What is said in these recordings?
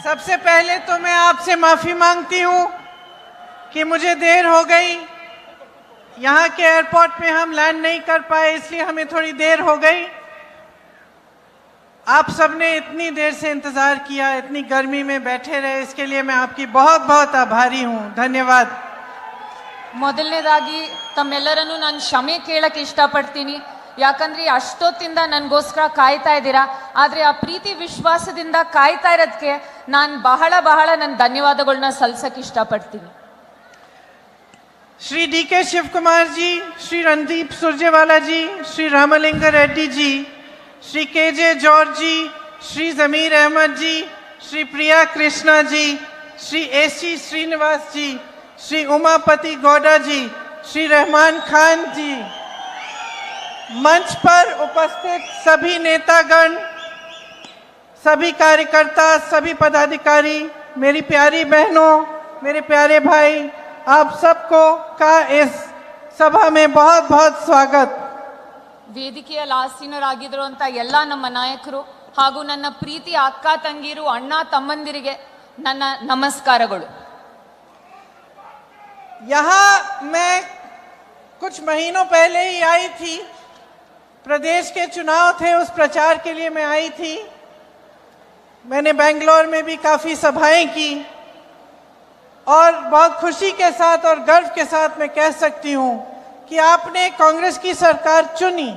सबसे पहले तो मैं आपसे माफी मांगती हूं कि मुझे देर हो गई। यहाँ के एयरपोर्ट में हम लैंड नहीं कर पाए, इसलिए हमें थोड़ी देर हो गई। आप सबने इतनी देर से इंतजार किया, इतनी गर्मी में बैठे रहे, इसके लिए मैं आपकी बहुत बहुत आभारी हूं। धन्यवाद। ಮೊದಲನೇದಾಗಿ ತಮ್ಮೆಲ್ಲರನ್ನು ನಾನು ಕ್ಷಮೆ ಕೇಳಕ್ಕೆ ಇಷ್ಟಪಡ್ತೀನಿ. ಯಾಕಂದ್ರೆ ಅಷ್ಟೊತ್ತಿಂದ ನನಗೋಸ್ಕರ ಕಾಯ್ತಾ ಇದ್ದೀರಾ. ಆದರೆ ಆ ಪ್ರೀತಿ ವಿಶ್ವಾಸದಿಂದ ಕಾಯ್ತಾ ಇರೋದಕ್ಕೆ ನಾನು ಬಹಳ ನನ್ನ ಧನ್ಯವಾದಗಳನ್ನ ಸಲ್ಲಿಸಕ್ಕೆ ಇಷ್ಟಪಡ್ತೀನಿ. श्री डी के शिव कुमार जी, श्री रणदीप सुरजेवाला जी, श्री रामलिंग रेड्डी जी, श्री के जे जॉर्ज जी, श्री जमीर अहमद जी, श्री प्रिया कृष्णा जी, श्री एसी श्रीनिवास जी, श्री उमापति गौड़ा जी, श्री रहमान खान जी, मंच पर उपस्थित सभी नेतागण, सभी कार्यकर्ता, सभी पदाधिकारी, मेरी प्यारी बहनों, मेरे प्यारे भाई, आप सबको का इस सभा में बहुत बहुत स्वागत। ವೇದಿಕೆಯಲ್ಲಿ ಆಸೀನರಾಗಿರುವಂತ ಎಲ್ಲ ನಮ್ಮ ನಾಯಕರು ಹಾಗೂ ನನ್ನ ಪ್ರೀತಿಯ ಅಕ್ಕ ತಂಗಿರು, ಅಣ್ಣ ತಮ್ಮಂದಿರಿಗೆ ನನ್ನ ನಮಸ್ಕಾರಗಳು. यहाँ मैं कुछ महीनों पहले ही आई थी, प्रदेश के चुनाव थे, उस प्रचार के लिए मैं आई थी। मैंने बेंगलोर में भी काफ़ी सभाएं की और बहुत खुशी के साथ और गर्व के साथ मैं कह सकती हूँ कि आपने कांग्रेस की सरकार चुनी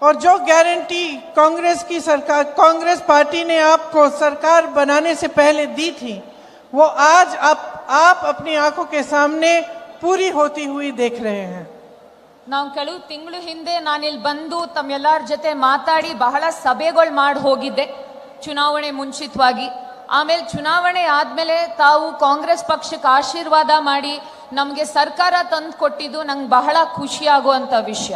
और जो गारंटी कांग्रेस की सरकार, कांग्रेस पार्टी ने आपको सरकार बनाने से पहले दी थी, वो आज आप अपनी आंखों के सामने पूरी होती हुई देख रहे हैं। ನಾವು ಕೆಲವು ತಿಂಗಳು ಹಿಂದೆ ನಾನಿಲ್ಲಿ ಬಂದು ತಮ್ಮೆಲ್ಲರ ಜೊತೆ ಮಾತಾಡಿ ಬಹಳ ಸಭೆಗಳು ಮಾಡಿ ಹೋಗಿದ್ದೆ ಚುನಾವಣೆ ಮುಂಚಿತವಾಗಿ. ಆಮೇಲೆ ಚುನಾವಣೆ ಆದ್ಮೇಲೆ ತಾವು ಕಾಂಗ್ರೆಸ್ ಪಕ್ಷಕ್ಕೆ ಆಶೀರ್ವಾದ ಮಾಡಿ ನಮಗೆ ಸರ್ಕಾರ ತಂದು ಕೊಟ್ಟಿದ್ದು ನಂಗೆ ಬಹಳ ಖುಷಿ ಆಗುವಂತ ವಿಷಯ.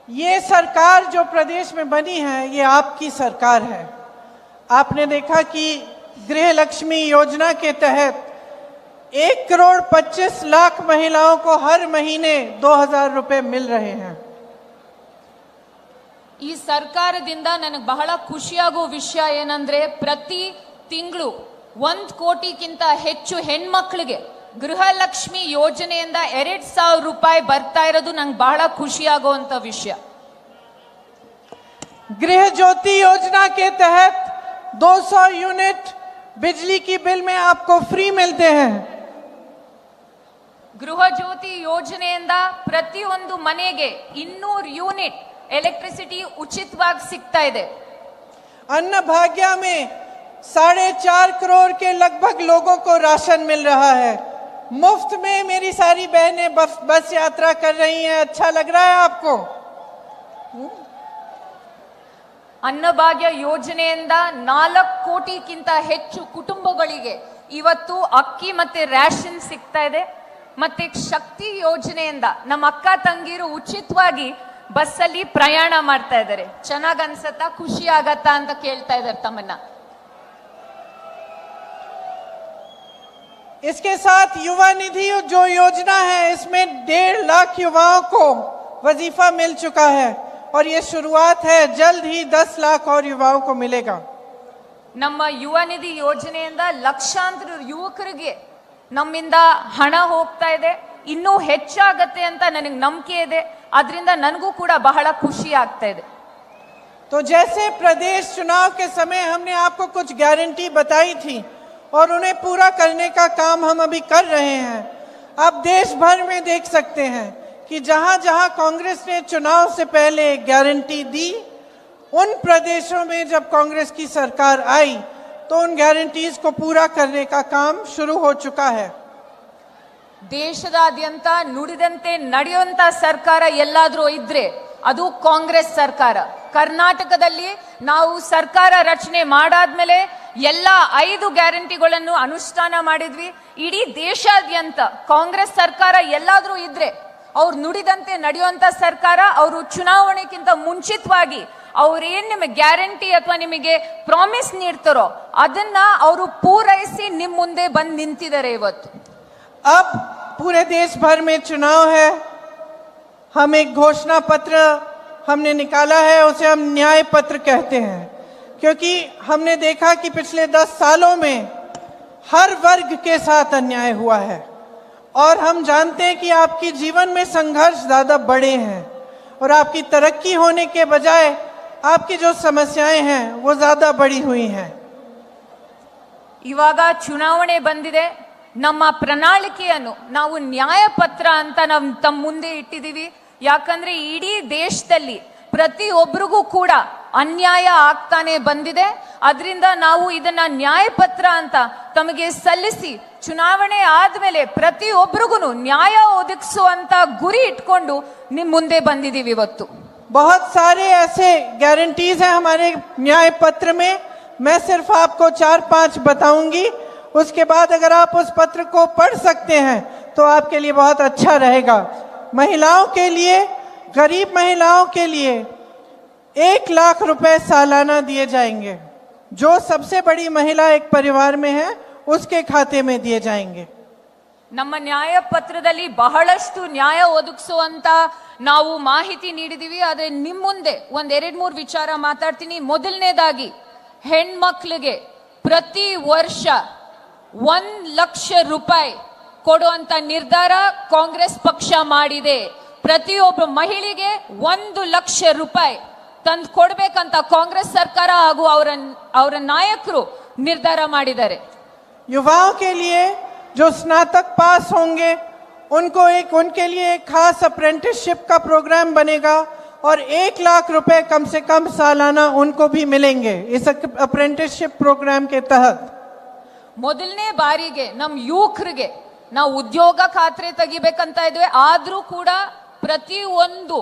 ये सरकार जो प्रदेश में बनी है, ये आपकी सरकार है। आपने देखा कि गृह लक्ष्मी योजना के तहत 1,25,00,000 महिलाओं को हर महीने 2,000 रुपए मिल रहे हैं। ಈ ಸರ್ಕಾರದಿಂದ ನನಗೆ ಬಹಳ ಖುಷಿಯಾಗುವ ವಿಷಯ ಏನಂದ್ರೆ ಪ್ರತಿ ತಿಂಗಳು 1 ಕೋಟಿಗಿಂತ ಹೆಚ್ಚು ಹೆಣ್ಮಕ್ಳಿಗೆ ಗೃಹಲಕ್ಷ್ಮಿ ಯೋಜನೆಯಿಂದ 2,000 ರೂಪಾಯಿ ಬರ್ತಾ ಇರೋದು ನಂಗೆ ಬಹಳ ಖುಷಿಯಾಗುವಂತ ವಿಷಯ. गृह ज्योति योजना के तहत 200 यूनिट बिजली की बिल में आपको फ्री मिलते हैं। ಗೃಹ ಜ್ಯೋತಿ ಯೋಜನೆಯಿಂದ ಪ್ರತಿಯೊಂದು ಮನೆಗೆ 200 ಯೂನಿಟ್ ಎಲೆಕ್ಟ್ರಿಸಿಟಿ ಉಚಿತವಾಗಿ ಸಿಗ್ತಾ ಇದೆ. अन्न भाग्य में 4.5 करोड़ के लगभग लोगों को राशन मिल रहा है। मुफ्त में मेरी सारी बहनें बस यात्रा कर रही हैं। अच्छा लग रहा है आपको? ಅನ್ನಭಾಗ್ಯ ಯೋಜನೆಯಿಂದ 4 ಕೋಟಿಗಿಂತ ಹೆಚ್ಚು ಕುಟುಂಬಗಳಿಗೆ ಇವತ್ತು ಅಕ್ಕಿ ಮತ್ತೆ ರೇಷನ್ ಸಿಗ್ತಾ ಇದೆ. ಮತ್ತೆ ಶಕ್ತಿ ಯೋಜನೆಯಿಂದ ನಮ್ಮ ಅಕ್ಕ ತಂಗಿರು ಉಚಿತವಾಗಿ ಬಸ್ಸಲ್ಲಿ ಪ್ರಯಾಣ ಮಾಡ್ತಾ ಇದ್ದಾರೆ. ಚೆನ್ನಾಗ್ ಅನ್ಸತ್ತಾ, ಖುಷಿ ಆಗತ್ತಾ ಅಂತ ಕೇಳ್ತಾ ಇದ್ದಾರೆ ತಮ್ಮನ್ನ. इसके साथ युवा निधि जो योजना है, इसमें 1.5 लाख युवाओं को वजीफा मिल चुका है और ये शुरुआत है, जल्द ही 10 लाख और युवाओं को मिलेगा। ನಮ್ಮ ಯುವ ನಿಧಿ ಯೋಜನೆಯಿಂದ ಲಕ್ಷಾಂತರ ಯುವಕರಿಗೆ ನಮ್ಮಿಂದ ಹಣ ಹೋಗ್ತಾ ಇದೆ. ಇನ್ನೂ ಹೆಚ್ಚಾಗತ್ತೆ ಅಂತ ನನಗೆ ನಂಬಿಕೆ ಇದೆ. ಅದರಿಂದ ನನಗೂ ಕೂಡ ಬಹಳ ಖುಷಿ ಆಗ್ತಾ ಇದೆ. तो जैसे प्रदेश चुनाव के समय हमने आपको कुछ गारंटी बताई थी और उन्हें पूरा करने का काम हम अभी कर रहे हैं। आप देश भर में देख सकते हैं कि जहां जहां कांग्रेस ने चुनाव से पहले गारंटी दी, उन प्रदेशों में जब कांग्रेस की सरकार आई तो उन गारंटीज को पूरा करने का काम शुरू हो चुका है। ದೇಶದಾದ್ಯಂತ ನುಡಿದಂತೆ ನಡೆಯುವಂತ ಸರ್ಕಾರ ಎಲ್ಲಾದ್ರೂ ಇದ್ರೆ ಅದು ಕಾಂಗ್ರೆಸ್ ಸರ್ಕಾರ. ಕರ್ನಾಟಕದಲ್ಲಿ ನಾವು ಸರ್ಕಾರ ರಚನೆ ಮಾಡಾದ್ಮೇಲೆ ಎಲ್ಲ 5 ಗ್ಯಾರಂಟಿಗಳನ್ನು ಅನುಷ್ಠಾನ ಮಾಡಿದ್ವಿ. ಇಡೀ ದೇಶಾದ್ಯಂತ ಕಾಂಗ್ರೆಸ್ ಸರ್ಕಾರ ಎಲ್ಲಾದ್ರೂ ಇದ್ರೆ ಅವ್ರು ನುಡಿದಂತೆ ನಡೆಯುವಂತ ಸರ್ಕಾರ. ಅವರು ಚುನಾವಣೆಗಿಂತ ಮುಂಚಿತವಾಗಿ ಅವ್ರೇನ್ ನಿಮಗೆ ಗ್ಯಾರಂಟಿ ಅಥವಾ ನಿಮಗೆ ಪ್ರಾಮಿಸ್ ನೀಡ್ತಾರೋ ಅದನ್ನ ಅವರು ಪೂರೈಸಿ ನಿಮ್ ಮುಂದೆ ಬಂದು ನಿಂತಿದ್ದಾರೆ ಇವತ್ತು. अब पूरे देश भर में चुनाव है। हम एक घोषणा पत्र हमने निकाला है, उसे हम न्याय पत्र कहते हैं। क्योंकि हमने देखा कि पिछले 10 सालों में हर वर्ग के साथ अन्याय हुआ है और हम जानते हैं कि आपकी जीवन में संघर्ष ज़्यादा बड़े हैं और आपकी तरक्की होने के बजाय आपकी जो समस्याएं हैं वो ज़्यादा बड़ी हुई हैं। ಇವಾಗ ಚುನಾವಣೆ ಬಂದಿದೆ, ನಮ್ಮ ಪ್ರಣಾಳಿಕೆಯನ್ನು ನಾವು ನ್ಯಾಯಪತ್ರ ಅಂತ ನಾವು ತಮ್ಮ ಮುಂದೆ ಇಟ್ಟಿದ್ದೀವಿ. ಯಾಕಂದ್ರೆ ಇಡೀ ದೇಶದಲ್ಲಿ ಪ್ರತಿಯೊಬ್ಬರಿಗೂ ಕೂಡ ಅನ್ಯಾಯ ಆಗ್ತಾನೆ ಬಂದಿದೆ. ಅದರಿಂದ ನಾವು ಇದನ್ನ ನ್ಯಾಯಪತ್ರ ಅಂತ ತಮಗೆ ಸಲ್ಲಿಸಿ ಚುನಾವಣೆ ಆದ್ಮೇಲೆ ಪ್ರತಿಯೊಬ್ಬರಿಗೂ ನ್ಯಾಯ ಒದಗಿಸುವಂತ ಗುರಿ ಇಟ್ಕೊಂಡು ನಿಮ್ ಮುಂದೆ ಬಂದಿದ್ದೀವಿ ಇವತ್ತು. बहुत सारे ऐसे गारंटीज हैं हमारे न्याय पत्र में, मैं सिर्फ आपको 4-5 बताऊंगी, उसके बाद अगर आप उस पत्र को पढ़ सकते हैं तो आपके लिए बहुत अच्छा रहेगा। महिलाओं के लिए, गरीब महिलाओं के लिए 1 लाख रुपए सालाना दिए जाएंगे। जो सबसे बड़ी महिला एक परिवार में है उसके खाते में दिए जाएंगे। ನಮ್ಮ ನ್ಯಾಯ ಪತ್ರದಲ್ಲಿ ಬಹಳಷ್ಟು ನ್ಯಾಯ ಒದಗಿಸುವಂತ ನಾವು ಮಾಹಿತಿ ನೀಡಿದೀವಿ. ಆದ್ರೆ ನಿಮ್ ಮುಂದೆ ಒಂದ್ 2-3 ವಿಚಾರ ಮಾತಾಡ್ತೀನಿ. ಮೊದಲನೇದಾಗಿ ಹೆಣ್ಮಕ್ಳಿಗೆ ಪ್ರತಿ ವರ್ಷ 1 ಲಕ್ಷ ರೂಪಾಯಿ ಕೊಡುವಂತ ನಿರ್ಧಾರ ಕಾಂಗ್ರೆಸ್ ಪಕ್ಷ ಮಾಡಿದೆ. ಪ್ರತಿಯೊಬ್ಬ ಮಹಿಳೆಗೆ 1 ಲಕ್ಷ ರೂಪಾಯಿ ತಂದು ಕೊಡ್ಬೇಕಂತ ಕಾಂಗ್ರೆಸ್ ಸರ್ಕಾರ ಹಾಗೂ ಅವರ ನಾಯಕರು ನಿರ್ಧಾರ ಮಾಡಿದ್ದಾರೆ. युवाओं के लिए जो स्नातक पास होंगे उनके लिए एक खास अप्रेंटिसशिप का प्रोग्राम बनेगा और 1 लाख रुपए कम से कम सालाना उनको भी मिलेंगे इस अप्रेंटिसशिप प्रोग्राम के तहत। ಮೊದಲನೇ ಬಾರಿಗೆ ನಮ್ಮ ಯುವಕರಿಗೆ ನಾವು ಉದ್ಯೋಗ ಖಾತ್ರಿ ತೆಗಿಬೇಕಂತ ಇದ್ವಿ. ಆದ್ರೂ ಕೂಡ ಪ್ರತಿಯೊಂದು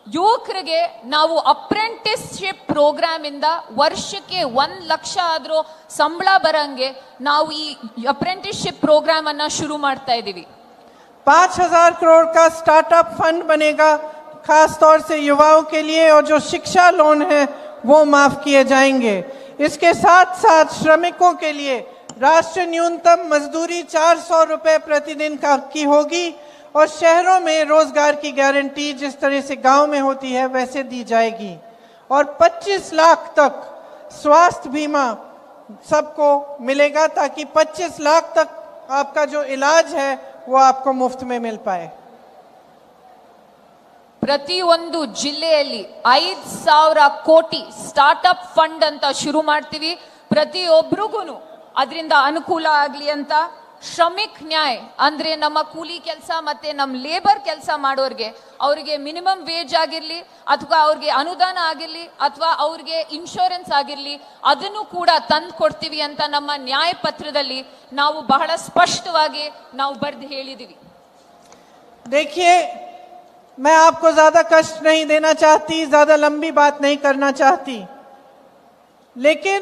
ಯುವಕರಿಗೆ ನಾವು ಅಪ್ರೆಂಟಿಸ್ಶಿಪ್ ಪ್ರೋಗ್ರಾಮ್ ಇಂದ ವರ್ಷಕ್ಕೆ 1 ಲಕ್ಷ ಆದ್ರೂ ಸಂಬಳ ಬರಂಗೆ ನಾವು ಈ ಅಪ್ರೆಂಟಿಸ್ಶಿಪ್ ಪ್ರೋಗ್ರಾಮ್ ಅನ್ನ ಶುರು ಮಾಡ್ತಾ ಇದೀವಿ. 5,000 करोड़ का स्टार्टअप फंड बनेगा खास तौर से युवाओं के लिए, और जो शिक्षा लोन है वो माफ किए जाएंगे। इसके साथ साथ श्रमिकों के लिए राष्ट्रीय न्यूनतम मजदूरी 400 रुपए प्रतिदिन की होगी और शहरों में रोजगार की गारंटी जिस तरह से गांव में होती है वैसे दी जाएगी और 25 लाख तक स्वास्थ्य बीमा सबको मिलेगा ताकि 25 लाख तक आपका जो इलाज है वो आपको मुफ्त में मिल पाए। ಪ್ರತಿಯೊಂದು ಜಿಲ್ಲೆಯಲ್ಲಿ 5,000 ಕೋಟಿ ಸ್ಟಾರ್ಟ್ಅಪ್ ಫಂಡ್ ಅಂತ ಶುರು ಮಾಡ್ತೀವಿ. ಪ್ರತಿಯೊಬ್ಬರಿಗೂ ಅದರಿಂದ ಅನುಕೂಲ ಆಗ್ಲಿ ಅಂತ ಶ್ರಮಿಕ್ ನ್ಯಾಯ್ ಅಂದ್ರೆ ನಮ್ಮ ಕೂಲಿ ಕೆಲಸ ಮತ್ತೆ ನಮ್ಮ ಲೇಬರ್ ಕೆಲಸ ಮಾಡೋರ್ಗೆ ಅವ್ರಿಗೆ ಮಿನಿಮಮ್ ವೇಜ್ ಆಗಿರ್ಲಿ ಅಥವಾ ಅವ್ರಿಗೆ ಅನುದಾನ ಆಗಿರ್ಲಿ ಅಥವಾ ಅವ್ರಿಗೆ ಇನ್ಶೂರೆನ್ಸ್ ಆಗಿರ್ಲಿ ಅದನ್ನು ಕೂಡ ತಂದು ಕೊಡ್ತೀವಿ ಅಂತ ನಮ್ಮ ನ್ಯಾಯ ಪತ್ರದಲ್ಲಿ ನಾವು ಬಹಳ ಸ್ಪಷ್ಟವಾಗಿ ನಾವು ಬರೆದು ಹೇಳಿದೀವಿ. देखिए, मैं आपको ज्यादा कष्ट नहीं देना चाहती, ज्यादा लंबी बात नहीं करना चाहती, लेकिन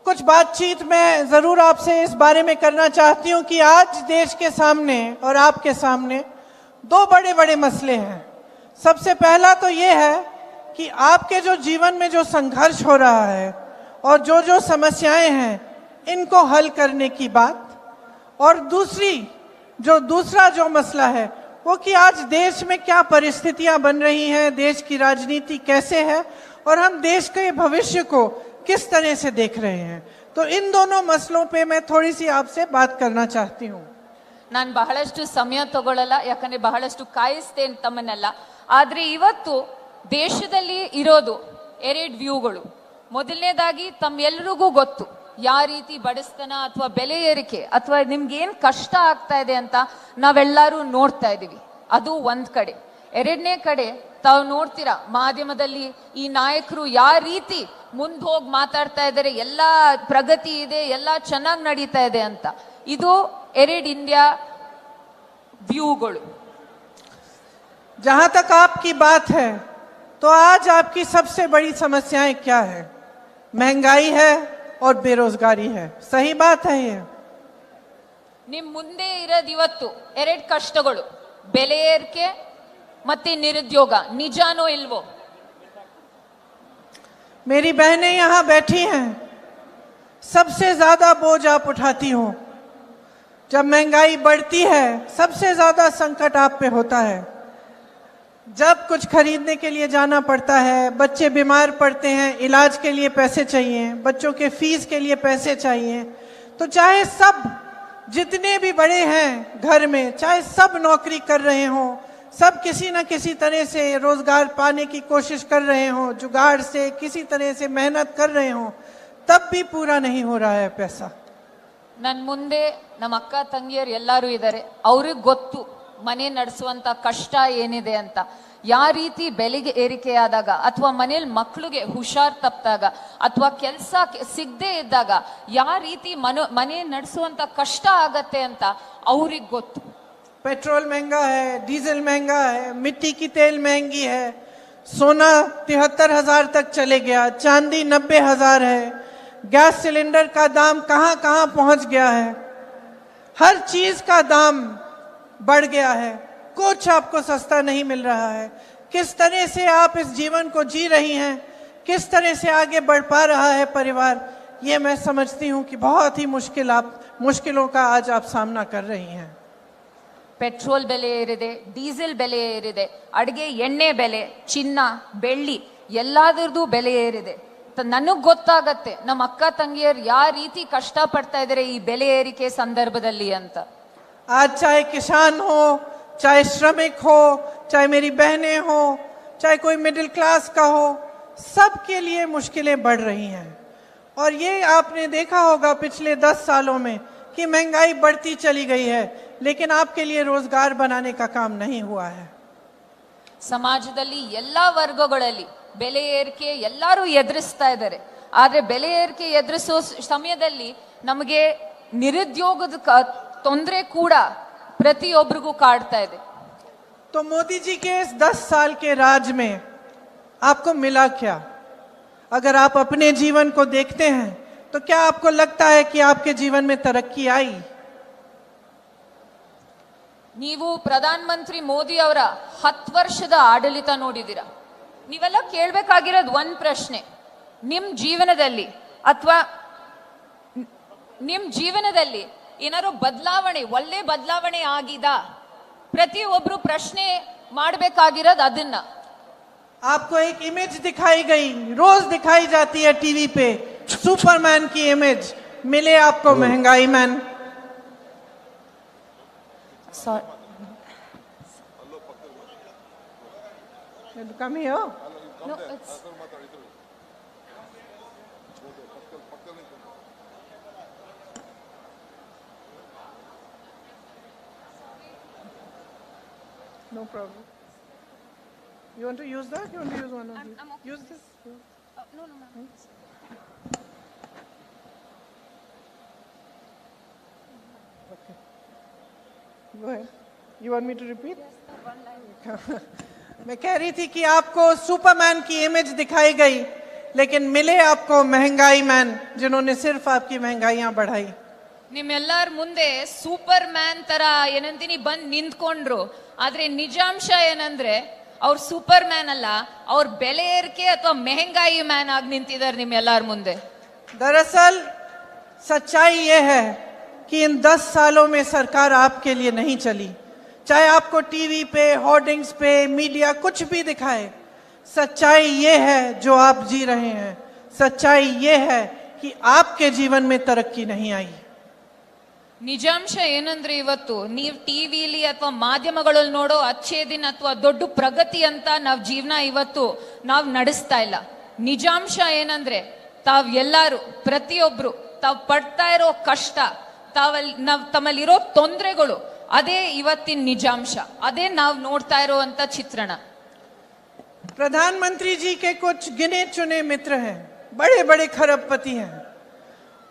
कुछ बातचीत मैं जरूर आपसे इस बारे में करना चाहती हूं कि आज देश के सामने और आपके सामने 2 बड़े बड़े मसले हैं। सबसे पहला तो ये है कि आपके जो जीवन में जो संघर्ष हो रहा है और जो समस्याएं हैं इनको हल करने की बात, और दूसरा जो मसला है वो कि आज देश में क्या परिस्थितियां बन रही हैं, देश की राजनीति कैसे है और हम देश के भविष्य को किस तरह से देख रहे हैं। तो इन दोनों मसलों पे मैं थोड़ी सी आपसे बात करना चाहती हूँ। ನಾನು ಬಹಳಷ್ಟು ಸಮಯ ತಗೊಳ್ಳಲ್ಲ, ಯಾಕಂದ್ರೆ ಬಹಳಷ್ಟು ಕಾಯಿಸ್ತೇನೆ ತಮ್ಮನ್ನೆಲ್ಲ. ಆದ್ರೆ ಇವತ್ತು ದೇಶದಲ್ಲಿ ಇರೋದು 2 ವ್ಯೂಗಳು. ಮೊದಲನೇದಾಗಿ ತಮ್ಮೆಲ್ಲರಿಗೂ ಗೊತ್ತು ಯಾವ ರೀತಿ ಬಡಸ್ತನ ಅಥವಾ ಬೆಲೆ ಏರಿಕೆ ಅಥವಾ ನಿಮ್ಗೆ ಏನ್ ಕಷ್ಟ ಆಗ್ತಾ ಇದೆ ಅಂತ ನಾವೆಲ್ಲರೂ ನೋಡ್ತಾ ಇದೀವಿ. ಅದು ಒಂದ್ ಕಡೆ. ಎರಡನೇ ಕಡೆ ತಾವು ನೋಡ್ತೀರಾ ಮಾಧ್ಯಮದಲ್ಲಿ ಈ ನಾಯಕರು ಯಾವ ರೀತಿ ಮುಂದೆ ಹೋಗಿ ಮಾತಾಡ್ತಾ ಇದ್ದಾರೆ, ಎಲ್ಲಾ ಪ್ರಗತಿ ಇದೆ, ಎಲ್ಲಾ ಚೆನ್ನಾಗಿ ನಡೀತಾ ಇದೆ ಅಂತ. ಇದು 2 ಇಂಡಿಯಾ ವ್ಯೂಗಳು. जहां तक आपकी बात है तो आज आपकी सबसे बड़ी समस्याएं क्या है? महंगाई है और बेरोजगारी है, सही बात है ये? ನಿಮ್ ಮುಂದೆ ಇರೋದು ಇವತ್ತು 2 ಕಷ್ಟಗಳು, ಬೆಲೆ ಏರಿಕೆ ಮತ್ತೆ ನಿರುದ್ಯೋಗ. ನಿಜಾನೋ ಇಲ್ವೋ? मेरी बहनें यहाँ बैठी हैं, सबसे ज्यादा बोझ आप उठाती हो। जब महंगाई बढ़ती है सबसे ज्यादा संकट आप पे होता है। जब कुछ खरीदने के लिए जाना पड़ता है, बच्चे बीमार पड़ते हैं, इलाज के लिए पैसे चाहिए, बच्चों के फीस के लिए पैसे चाहिए, तो चाहे सब जितने भी बड़े हैं घर में, चाहे सब नौकरी कर रहे हों, सब किसी न किसी तरह से रोजगार पाने की कोशिश कर रहे हों, जुगाड़ से किसी तरह से मेहनत कर रहे हों, तब भी पूरा नहीं हो रहा है पैसा। ನನ್ ಮುಂದೆ ನಮ್ಮ ಅಕ್ಕ ತಂಗಿಯರು ಎಲ್ಲರೂ ಇದ್ದಾರೆ, ಅವ್ರಿಗೆ ಗೊತ್ತು ಮನೆ ನಡೆಸುವಂತ ಕಷ್ಟ ಏನಿದೆ ಅಂತ. ಯಾವ ರೀತಿ ಬೆಲೆಗೆ ಏರಿಕೆಯಾದಾಗ ಅಥವಾ ಮನೇಲಿ ಮಕ್ಕಳಿಗೆ ಹುಷಾರ್ ತಪ್ಪಿದಾಗ ಅಥವಾ ಕೆಲಸ ಸಿಗದೆ ಇದ್ದಾಗ ಯಾವ ರೀತಿ ಮನೆ ನಡೆಸುವಂತ ಕಷ್ಟ ಆಗತ್ತೆ ಅಂತ ಅವ್ರಿಗೆ ಗೊತ್ತು. पेट्रोल महंगा है, डीजल महंगा है, मिट्टी की तेल महंगी है, सोना 73,000 तक चले गया, चांदी 90,000 है, गैस सिलेंडर का दाम कहां कहां पहुंच गया है, हर चीज का दाम बढ़ गया है, कुछ आपको सस्ता नहीं मिल रहा है। किस तरह से आप इस जीवन को जी रही हैं, किस तरह से आगे बढ़ पा रहा है परिवार, ये मैं समझती हूं कि बहुत ही मुश्किलों का आज आप सामना कर रही हैं। ಪೆಟ್ರೋಲ್ ಬೆಲೆ ಏರಿದೆ, ಡೀಸೆಲ್ ಬೆಲೆ ಏರಿದೆ, ಅಡುಗೆ ಎಣ್ಣೆ ಬೆಲೆ, ಚಿನ್ನ ಬೆಳ್ಳಿ ಎಲ್ಲಾದ್ರದ್ದು ಬೆಲೆ ಏರಿದೆ. ನನಗ್ ಗೊತ್ತಾಗತ್ತೆ ನಮ್ಮ ಅಕ್ಕ ತಂಗಿಯರು ಯಾವ ರೀತಿ ಕಷ್ಟ ಪಡ್ತಾ ಇದಾರೆ ಈ ಬೆಲೆ ಏರಿಕೆ ಸಂದರ್ಭದಲ್ಲಿ ಅಂತ. आज चाहे किसान हो, चाहे श्रमिक हो, चाहे मेरी बहनें हो, चाहे कोई मिडिल क्लास का हो, सबके लिए मुश्किलें बढ़ रही हैं। और ये आपने देखा होगा पिछले 10 सालों में कि महंगाई बढ़ती चली गई है, लेकिन आपके लिए रोजगार बनाने का काम नहीं हुआ है। ಸಮಾಜದಲ್ಲಿ ಎಲ್ಲಾ ವರ್ಗಗಳಲ್ಲಿ ಬೆಲೆ ಏರಿಕೆ ಎಲ್ಲರೂ ಎದುರಿಸ್ತಾ ಇದ್ದಾರೆ. ಆದ್ರೆ ಬೆಲೆ ಏರಿಕೆ ಎದುರಿಸೋ ಸಮಯದಲ್ಲಿ ನಮಗೆ ನಿರುದ್ಯೋಗದ ತೊಂದರೆ ಕೂಡ ಪ್ರತಿಯೊಬ್ಬರಿಗೂ ಕಾಡ್ತಾ ಇದೆ. तो मोदी जी के इस 10 साल के राज में आपको मिला क्या? अगर आप अपने जीवन को देखते हैं तो क्या आपको लगता है कि आपके जीवन में तरक्की आई? ನೀವು ಪ್ರಧಾನ ಮಂತ್ರಿ ಮೋದಿ ಅವರ 10 ವರ್ಷದ ಆಡಳಿತ ನೋಡಿದಿರ. ನೀವೆಲ್ಲ ಕೇಳಬೇಕಾಗಿರೋದು ಒಂದ್ ಪ್ರಶ್ನೆ, ನಿಮ್ ಜೀವನದಲ್ಲಿ ಅಥವಾ ನಿಮ್ ಜೀವನದಲ್ಲಿ ಏನಾದ್ರು ಬದಲಾವಣೆ, ಒಳ್ಳೆ ಬದಲಾವಣೆ ಆಗಿದಾ? ಪ್ರತಿಯೊಬ್ರು ಪ್ರಶ್ನೆ ಮಾಡಬೇಕಾಗಿರೋದು ಅದನ್ನ. आपको एक इमेज दिखाई गई, रोज दिखाई जाती है टीवी पे, सुपरमैन की इमेज, मिले आपको महंगाई man? Sorry. Come here. No, it's No problem. You want to use that? You want to use one of these? I'm okay. Use this. no, ma'am. Okay. Go ahead. You want me to repeat? मैं कह रही थी कि आपको Superman की image दिखाई गई, लेकिन मिले आपको महंगाई मैन, जिन्होंने सिर्फ आपकी महंगाइयां बढ़ाई। ನಿಮ್ಮೆಲ್ಲರ ಮುಂದೆ ಸೂಪರ್ ಮ್ಯಾನ್ ತರ ಏನಂತೀನಿ ಬಂದ್ ನಿಂತ್ಕೊಂಡ್ರು. ಆದ್ರೆ ನಿಜಾಂಶ ಏನಂದ್ರೆ ಅವ್ರು ಸೂಪರ್ ಮ್ಯಾನ್ ಅಲ್ಲ, ಅವ್ರ ಬೆಲೆ ಏರಿಕೆ ಅಥವಾ ಮೆಹಂಗಾಯಿ ಮ್ಯಾನ್ ಆಗಿ ನಿಂತಿದ್ದಾರೆ ನಿಮ್ಮೆಲ್ಲರ ಮುಂದೆ. दरअसल सच्चाई ये है कि इन 10 सालों में सरकार आपके लिए नहीं चली। चाहे आपको टीवी पे, होर्डिंग्स पे, मीडिया कुछ भी दिखाए, सच्चाई ये है जो आप जी रहे हैं। सच्चाई ये है कि आपके जीवन में तरक्की नहीं आई। ನಿಜಾಂಶ ಏನಂದ್ರೆ ಇವತ್ತು ನೀವ್ ಟಿವಿಲಿ ಅಥವಾ ಮಾಧ್ಯಮಗಳಲ್ಲಿ ನೋಡೋ ಅಚ್ಚೇ ದಿನ ಅಥವಾ ದೊಡ್ಡ ಪ್ರಗತಿ ಅಂತ ನಾವ್ ಜೀವನ ಇವತ್ತು ನಾವ್ ನಡೆಸ್ತಾ ಇಲ್ಲ. ನಿಜಾಂಶ ಏನಂದ್ರೆ ತಾವ್ ಎಲ್ಲಾರು ಪ್ರತಿಯೊಬ್ರು ತಾವ್ ಪಡ್ತಾ ಇರೋ ಕಷ್ಟ, ತಮ್ಮಲ್ಲಿರೋ ತೊಂದರೆಗಳು, ಅದೇ ಇವತ್ತಿನ ನಿಜಾಂಶ, ಅದೇ ನಾವ್ ನೋಡ್ತಾ ಇರೋಂತ ಚಿತ್ರಣ. प्रधानमंत्री जी के कुछ गिने चुने मित्र हैं, बड़े बड़े खरबपति हैं,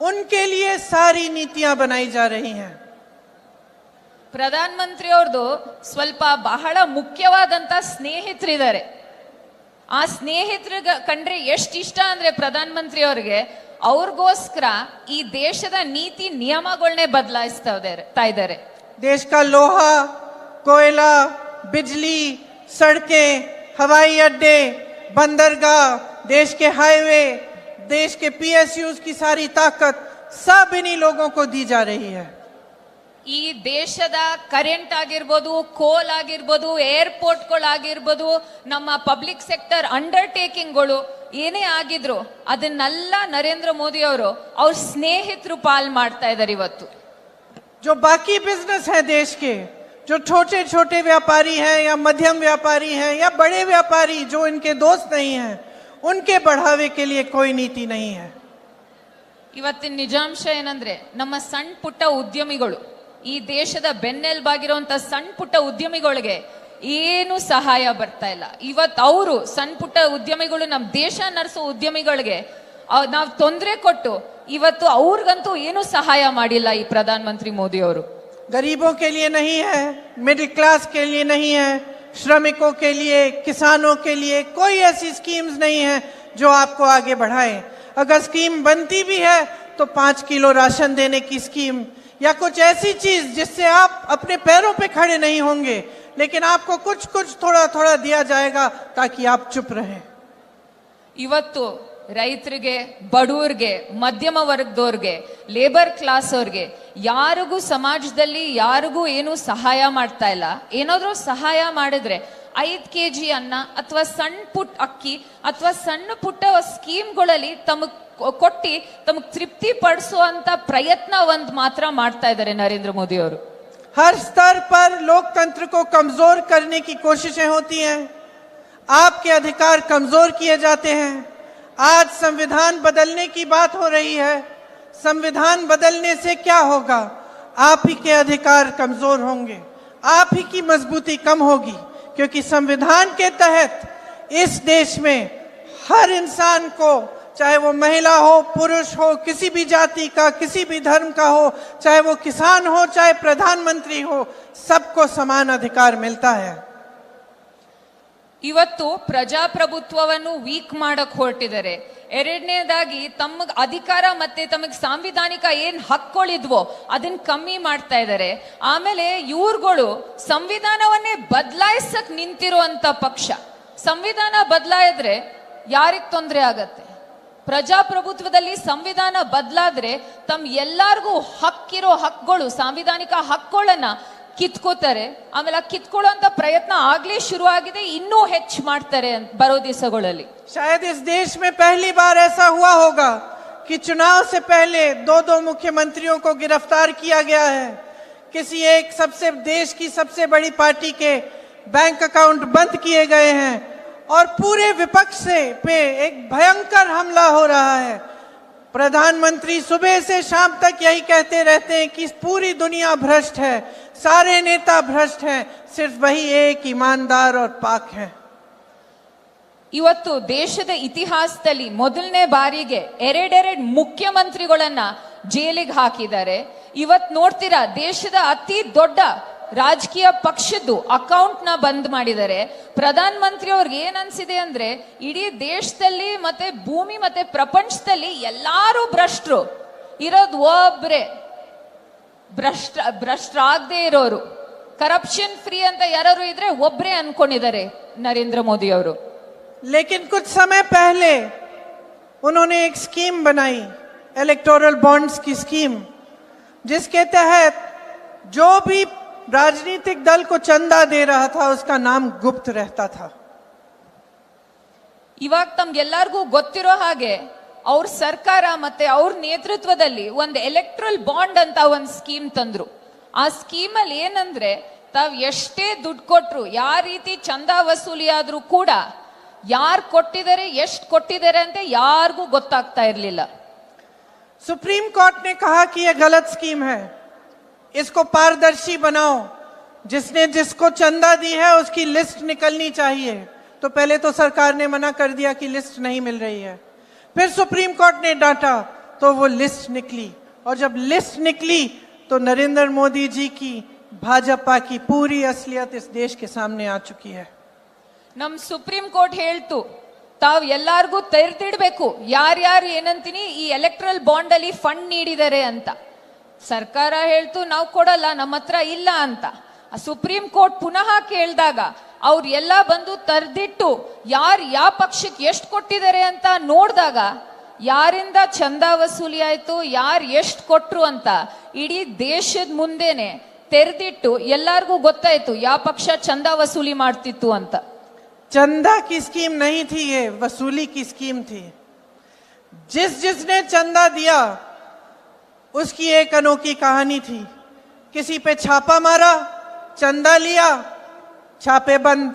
उनके लिए सारी नीतियां बनाई जा रही हैं। ಪ್ರಧಾನ ಮಂತ್ರಿ ಅವ್ರದ್ದು ಸ್ವಲ್ಪ ಬಹಳ ಮುಖ್ಯವಾದಂತ ಸ್ನೇಹಿತರಿದ್ದಾರೆ. ಆ ಸ್ನೇಹಿತರಿಗೆ ಕಂಡ್ರೆ ಎಷ್ಟು ಇಷ್ಟ ಅಂದ್ರೆ ಪ್ರಧಾನ ಮಂತ್ರಿ ಅವ್ರಿಗೆ, ಅವ್ರಿಗೋಸ್ಕರ ಈ ದೇಶದ ನೀತಿ ನಿಯಮಗಳನ್ನೇ ಬದಲಾಯಿಸ್ತಾ ಇದ್ದಾರೆ. देश का लोहा, कोयला, बिजली, सड़कें, हवाई अड्डे, बंदरगाह, देश के हाईवे, देश के PSUs की सारी ताकत सब इन्हीं लोगों को दी जा रही है। ಈ ಈ ದೇಶದ ಕರೆಂಟ್ ಆಗಿರ್ಬೋದು, ಕೋಲ್ ಆಗಿರ್ಬೋದು, ಏರ್ಪೋರ್ಟ್ಗಳಾಗಿರ್ಬೋದು, ನಮ್ಮ ಪಬ್ಲಿಕ್ ಸೆಕ್ಟರ್ ಅಂಡರ್ಟೇಕಿಂಗ್ಗಳು ಏನೇ ಆಗಿದ್ರು ಅದನ್ನೆಲ್ಲ ನರೇಂದ್ರ ಮೋದಿ ಅವರು ಅವ್ರ ಸ್ನೇಹಿತರು ಪಾಲ್ ಮಾಡ್ತಾ ಇದ್ದಾರೆ ಇವತ್ತು. जो बाकी बिजनेस है देश के, जो छोटे छोटे व्यापारी हैं या मध्यम व्यापारी हैं या बड़े व्यापारी जो इनके दोस्त नहीं हैं, उनके बढ़ावे के लिए कोई नीति नहीं है. ಇವತ್ತಿನ ನಿಜಾಂಶ ಏನಂದ್ರೆ ನಮ್ಮ ಸಣ್ಣ ಪುಟ್ಟ ಉದ್ಯಮಿಗಳು, ಈ ದೇಶದ ಬೆನ್ನೆಲುಬಾಗಿರುವಂತ ಸಣ್ಣ ಪುಟ್ಟ ಉದ್ಯಮಿಗಳಿಗೆ ಏನು ಸಹಾಯ ಬರ್ತಾ ಇಲ್ಲ. ಇವತ್ತು ಅವರು ಸಣ್ಣ ಪುಟ್ಟ ಉದ್ಯಮಿಗಳು, ನಮ್ಮ ದೇಶ ನಡೆಸೋ ಉದ್ಯಮಿಗಳಿಗೆ ನಾವು ತೊಂದರೆ ಕೊಟ್ಟು ಇವತ್ತು ಅವ್ರಿಗಂತೂ ಏನು ಸಹಾಯ ಮಾಡಿಲ್ಲ ಈ ಪ್ರಧಾನ ಮಂತ್ರಿ ಮೋದಿ ಅವರು. गरीबों के लिए नहीं है, मिडिल क्लास के लिए नहीं है, श्रमिकों के लिए, किसानों के लिए कोई ऐसी स्कीम्स नहीं है जो आपको आगे बढ़ाए. अगर स्कीम बनती भी है तो 5 किलो राशन देने की स्कीम या कुछ ऐसी चीज जिससे आप अपने पैरों पे खड़े नहीं होंगे, लेकिन आपको कुछ कुछ थोड़ा थोड़ा दिया जाएगा ताकि आप चुप रहें. ಇವತ್ತು ರೈತರಿಗೆ, ಬಡವರಿಗೆ, ಮಧ್ಯಮ ವರ್ಗದವ್ರಿಗೆ, ಲೇಬರ್ ಕ್ಲಾಸ್ ಅವ್ರಿಗೆ ಯಾರಿಗೂ ಸಮಾಜದಲ್ಲಿ ಯಾರಿಗೂ ಏನು ಸಹಾಯ ಮಾಡ್ತಾ ಇಲ್ಲ. ಏನಾದ್ರೂ ಸಹಾಯ ಮಾಡಿದ್ರೆ 5 kg ಅನ್ನ ಅಥವಾ ಸಣ್ಣ ಪುಟ್ಟ ಅಕ್ಕಿ ಅಥವಾ ಸಣ್ಣ ಪುಟ್ಟ ಸ್ಕೀಮ್ಗಳಲ್ಲಿ ತಮಗ್ ಕೊಟ್ಟಿ ತಮಗ್ ತೃಪ್ತಿ ಪಡಿಸುವಂತ ಪ್ರಯತ್ನ ಒಂದ್ ಮಾತ್ರ ಮಾಡ್ತಾ ಇದ್ದಾರೆ ನರೇಂದ್ರ ಮೋದಿ ಅವರು. हर स्तर पर लोकतंत्र को कमजोर करने की कोशिशें होती हैं. आपके अधिकार कमजोर किए जाते हैं. आज संविधान बदलने की बात हो रही है. संविधान बदलने से क्या होगा? आप ही के अधिकार कमजोर होंगे, आप ही की मजबूती कम होगी, क्योंकि संविधान के तहत इस देश में हर इंसान को, चाहे वो महिला हो, पुरुष हो, किसी भी जाति का, किसी भी धर्म का हो, चाहे वो किसान हो, चाहे प्रधानमंत्री हो, सबको समान अधिकार मिलता है. ಇವತ್ತು ಪ್ರಜಾಪ್ರಭುತ್ವವನ್ನು ವೀಕ್ ಮಾಡಕ್ ಹೊರಟಿದ್ದಾರೆ. ಎರಡನೇದಾಗಿ ತಮ್ಮ ಅಧಿಕಾರ ಮತ್ತೆ ತಮಗ್ ಸಾಂವಿಧಾನಿಕ ಏನ್ ಹಕ್ಕುಗಳಿದ್ವೋ ಅದನ್ನ ಕಮ್ಮಿ ಮಾಡ್ತಾ ಇದ್ದಾರೆ. ಆಮೇಲೆ ಇವ್ರುಗಳು ಸಂವಿಧಾನವನ್ನೇ ಬದಲಾಯಿಸಕ್ ನಿಂತಿರುವಂತ ಪಕ್ಷ. ಸಂವಿಧಾನ ಬದಲಾಯಿದ್ರೆ ಯಾರಿಗ್ ತೊಂದರೆ ಆಗತ್ತೆ? ಪ್ರಜಾಪ್ರಭುತ್ವದಲ್ಲಿ ಸಂವಿಧಾನ ಬದಲಾದ್ರೆ ತಮ್ಮ ಎಲ್ಲಾರ್ಗೂ ಹಕ್ಕಿರೋ ಹಕ್ಕುಗಳು, ಸಾಂವಿಧಾನಿಕ ಹಕ್ಕುಗಳನ್ನ ಕಿತ್ಕೋತಾರೆ. ಆಮೇಲೆ ಕಿತ್ಕೊಳ್ಳುವಂತ ಪ್ರಯತ್ನ ಆಗ್ಲೇ ಶುರು ಆಗಿದೆ, ಇನ್ನೂ ಹೆಚ್ಚು ಮಾಡ್ತಾರೆ ಬರೋ ದಿವಸಗಳಲ್ಲಿ. शायद इस देश में पहली बार ऐसा हुआ होगा कि चुनाव से पहले 2-2 मुख्यमंत्रियों को गिरफ्तार किया गया है. किसी एक देश की सबसे बड़ी पार्टी के बैंक अकाउंट बंद किए गए हैं और पूरे विपक्ष पे एक भयंकर हमला हो रहा है. प्रधानमंत्री सुबह से शाम तक यही कहते रहते हैं कि पूरी दुनिया भ्रष्ट है, सारे नेता भ्रष्ट हैं, सिर्फ वही एक ईमानदार और पाक है. ಇವತ್ತು ದೇಶದ ಇತಿಹಾಸದಲ್ಲಿ ಮೊದಲನೇ ಬಾರಿಗೆ ಎರಡೆರಡು ಮುಖ್ಯಮಂತ್ರಿಗಳನ್ನ ಜೈಲಿಗೆ ಹಾಕಿದ್ದಾರೆ. ಇವತ್ ನೋಡ್ತೀರಾ, ದೇಶದ ಅತಿ ದೊಡ್ಡ ರಾಜಕೀಯ ಪಕ್ಷದ್ದು ಅಕೌಂಟ್ ನ ಬಂದ್ ಮಾಡಿದ್ದಾರೆ. ಪ್ರಧಾನ ಮಂತ್ರಿ ಅವ್ರಿಗೆ ಏನ್ ಅನ್ಸಿದೆ ಅಂದ್ರೆ, ಇಡೀ ದೇಶದಲ್ಲಿ ಮತ್ತೆ ಭೂಮಿ ಮತ್ತೆ ಪ್ರಪಂಚದಲ್ಲಿ ಎಲ್ಲಾರು ಭ್ರಷ್ಟರು ಇರೋದು ಒಬ್ರೆ, ಭ್ರಷ್ಟರಾಗದೆ ಇರೋರು, ಕರಪ್ಷನ್ ಫ್ರೀ ಅಂತ ಯಾರು ಇದ್ರೆ ಒಬ್ರೆ ಅನ್ಕೊಂಡಿದ್ದಾರೆ ನರೇಂದ್ರ ಮೋದಿ ಅವರು. लेकिन कुछ समय पहले उन्होंने एक स्कीम बनाई, इलेक्टोरल बॉन्ड्स की स्कीम, जिसके तहत जो भी राजनीतिक दल को चंदा दे रहा था उसका नाम गुप्त रहता था. ಇವಾಗ ತಮ್ಗೆಲ್ಲರಿಗೂ ಗೊತ್ತಿರೋ ಹಾಗೆ ಅವ್ರ ಸರ್ಕಾರ ಮತ್ತೆ ಅವ್ರ ನೇತೃತ್ವದಲ್ಲಿ ಒಂದು ಎಲೆಕ್ಟ್ರಲ್ ಬಾಂಡ್ ಅಂತ ಒಂದು ಸ್ಕೀಮ್ ತಂದ್ರು. ಆ ಸ್ಕೀಮ್ ಅಲ್ಲಿ ಏನಂದ್ರೆ, ತಾವ್ ಎಷ್ಟೇ ದುಡ್ಡು ಕೊಟ್ರು, ಯಾವ ರೀತಿ ಚಂದಾ ವಸೂಲಿ ಆದ್ರೂ ಕೂಡ ಯಾರು ಕೊಟ್ಟಿದ್ದಾರೆ, ಎಷ್ಟು ಕೊಟ್ಟಿದ್ದಾರೆ ಅಂತ ಯಾರಿಗೂ ಗೊತ್ತಾಗ್ತಾ ಇರಲಿಲ್ಲ. सुप्रीम कोर्ट ने कहा कि यह गलत स्कीम है, इसको पारदर्शी बनाओ, जिसने जिसको चंदा दी है उसकी लिस्ट निकलनी चाहिए. तो पहले तो सरकार ने मना कर दिया कि लिस्ट नहीं मिल रही है, फिर सुप्रीम कोर्ट ने डांटा तो वो लिस्ट निकली, और जब लिस्ट निकली तो नरेंद्र मोदी जी की भाजपा की पूरी असलियत इस देश के सामने आ चुकी है. ನಮ್ ಸುಪ್ರೀಂ ಕೋರ್ಟ್ ಹೇಳ್ತು, ತಾವ್ ಎಲ್ಲಾರ್ಗೂ ತೆರೆದಿಡ್ಬೇಕು ಯಾರ್ಯಾರು ಏನಂತೀನಿ ಈ ಎಲೆಕ್ಟ್ರಲ್ ಬಾಂಡ್ ಅಲ್ಲಿ ಫಂಡ್ ನೀಡಿದ್ದಾರೆ ಅಂತ. ಸರ್ಕಾರ ಹೇಳ್ತು ನಾವು ಕೊಡಲ್ಲ, ನಮ್ಮ ಹತ್ರ ಇಲ್ಲ ಅಂತ. ಸುಪ್ರೀಂ ಕೋರ್ಟ್ ಪುನಃ ಕೇಳಿದಾಗ ಅವ್ರು ಎಲ್ಲ ಬಂದು ತರ್ದಿಟ್ಟು ಯಾರು ಯಾವ ಪಕ್ಷಕ್ಕೆ ಎಷ್ಟು ಕೊಟ್ಟಿದ್ದಾರೆ ಅಂತ ನೋಡಿದಾಗ ಯಾರಿಂದ ಚಂದಾ ವಸೂಲಿ ಆಯ್ತು, ಯಾರು ಎಷ್ಟು ಕೊಟ್ರು ಅಂತ ಇಡೀ ದೇಶದ ಮುಂದೆನೆ ತೆರೆದಿಟ್ಟು ಎಲ್ಲಾರ್ಗೂ ಗೊತ್ತಾಯ್ತು ಯಾವ ಪಕ್ಷ ಚಂದ ವಸೂಲಿ ಮಾಡ್ತಿತ್ತು ಅಂತ. चंदा की स्कीम नहीं थी, ये वसूली की स्कीम थी. जिसने चंदा दिया उसकी एक अनोखी कहानी थी. किसी पे छापा मारा, चंदा लिया, छापे बंद.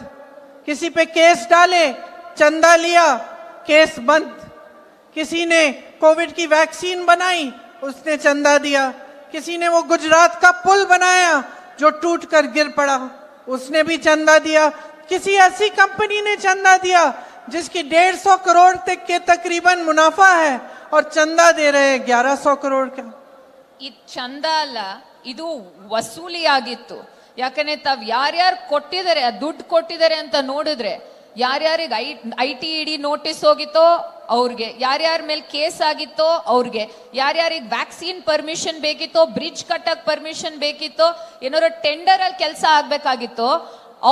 किसी पे केस डाले, चंदा लिया, केस बंद. किसी ने कोविड की वैक्सीन बनाई, उसने चंदा दिया. किसी ने वो गुजरात का पुल बनाया जो टूट कर गिर पड़ा, उसने भी चंदा दिया. किसी ऐसी कंपनी ने चंदा दिया जिसकी 150 करोड़ तक के तकरीबन मुनाफा है और चंदा दे रहे हैं 1100 करोड़ का. ಇದು ಚಂದ ಅಲ್ಲ, ಇದು ವಸೂಲಿ ಆಗಿತ್ತು. ಯಾಕಂದ್ರೆ ತಾವ್ ಯಾರ್ಯಾರು ಕೊಟ್ಟಿದ್ದಾರೆ, ದುಡ್ಡು ಕೊಟ್ಟಿದ್ದಾರೆ ಅಂತ ನೋಡಿದ್ರೆ ಯಾರ್ಯಾರಿಗೆ IT ಇಡಿ ನೋಟಿಸ್ ಹೋಗಿತ್ತೋ ಅವ್ರಿಗೆ, ಯಾರ್ಯಾರ ಮೇಲೆ ಕೇಸ್ ಆಗಿತ್ತೋ ಅವ್ರಿಗೆ, ಯಾರ್ಯಾರಿಗೆ ವ್ಯಾಕ್ಸಿನ್ ಪರ್ಮಿಷನ್ ಬೇಕಿತ್ತೋ, ಬ್ರಿಡ್ಜ್ ಕಟ್ಟಕ್ ಪರ್ಮಿಷನ್ ಬೇಕಿತ್ತೋ, ಏನಾದ್ರು ಟೆಂಡರ್ ಅಲ್ಲಿ ಕೆಲಸ ಆಗ್ಬೇಕಾಗಿತ್ತೋ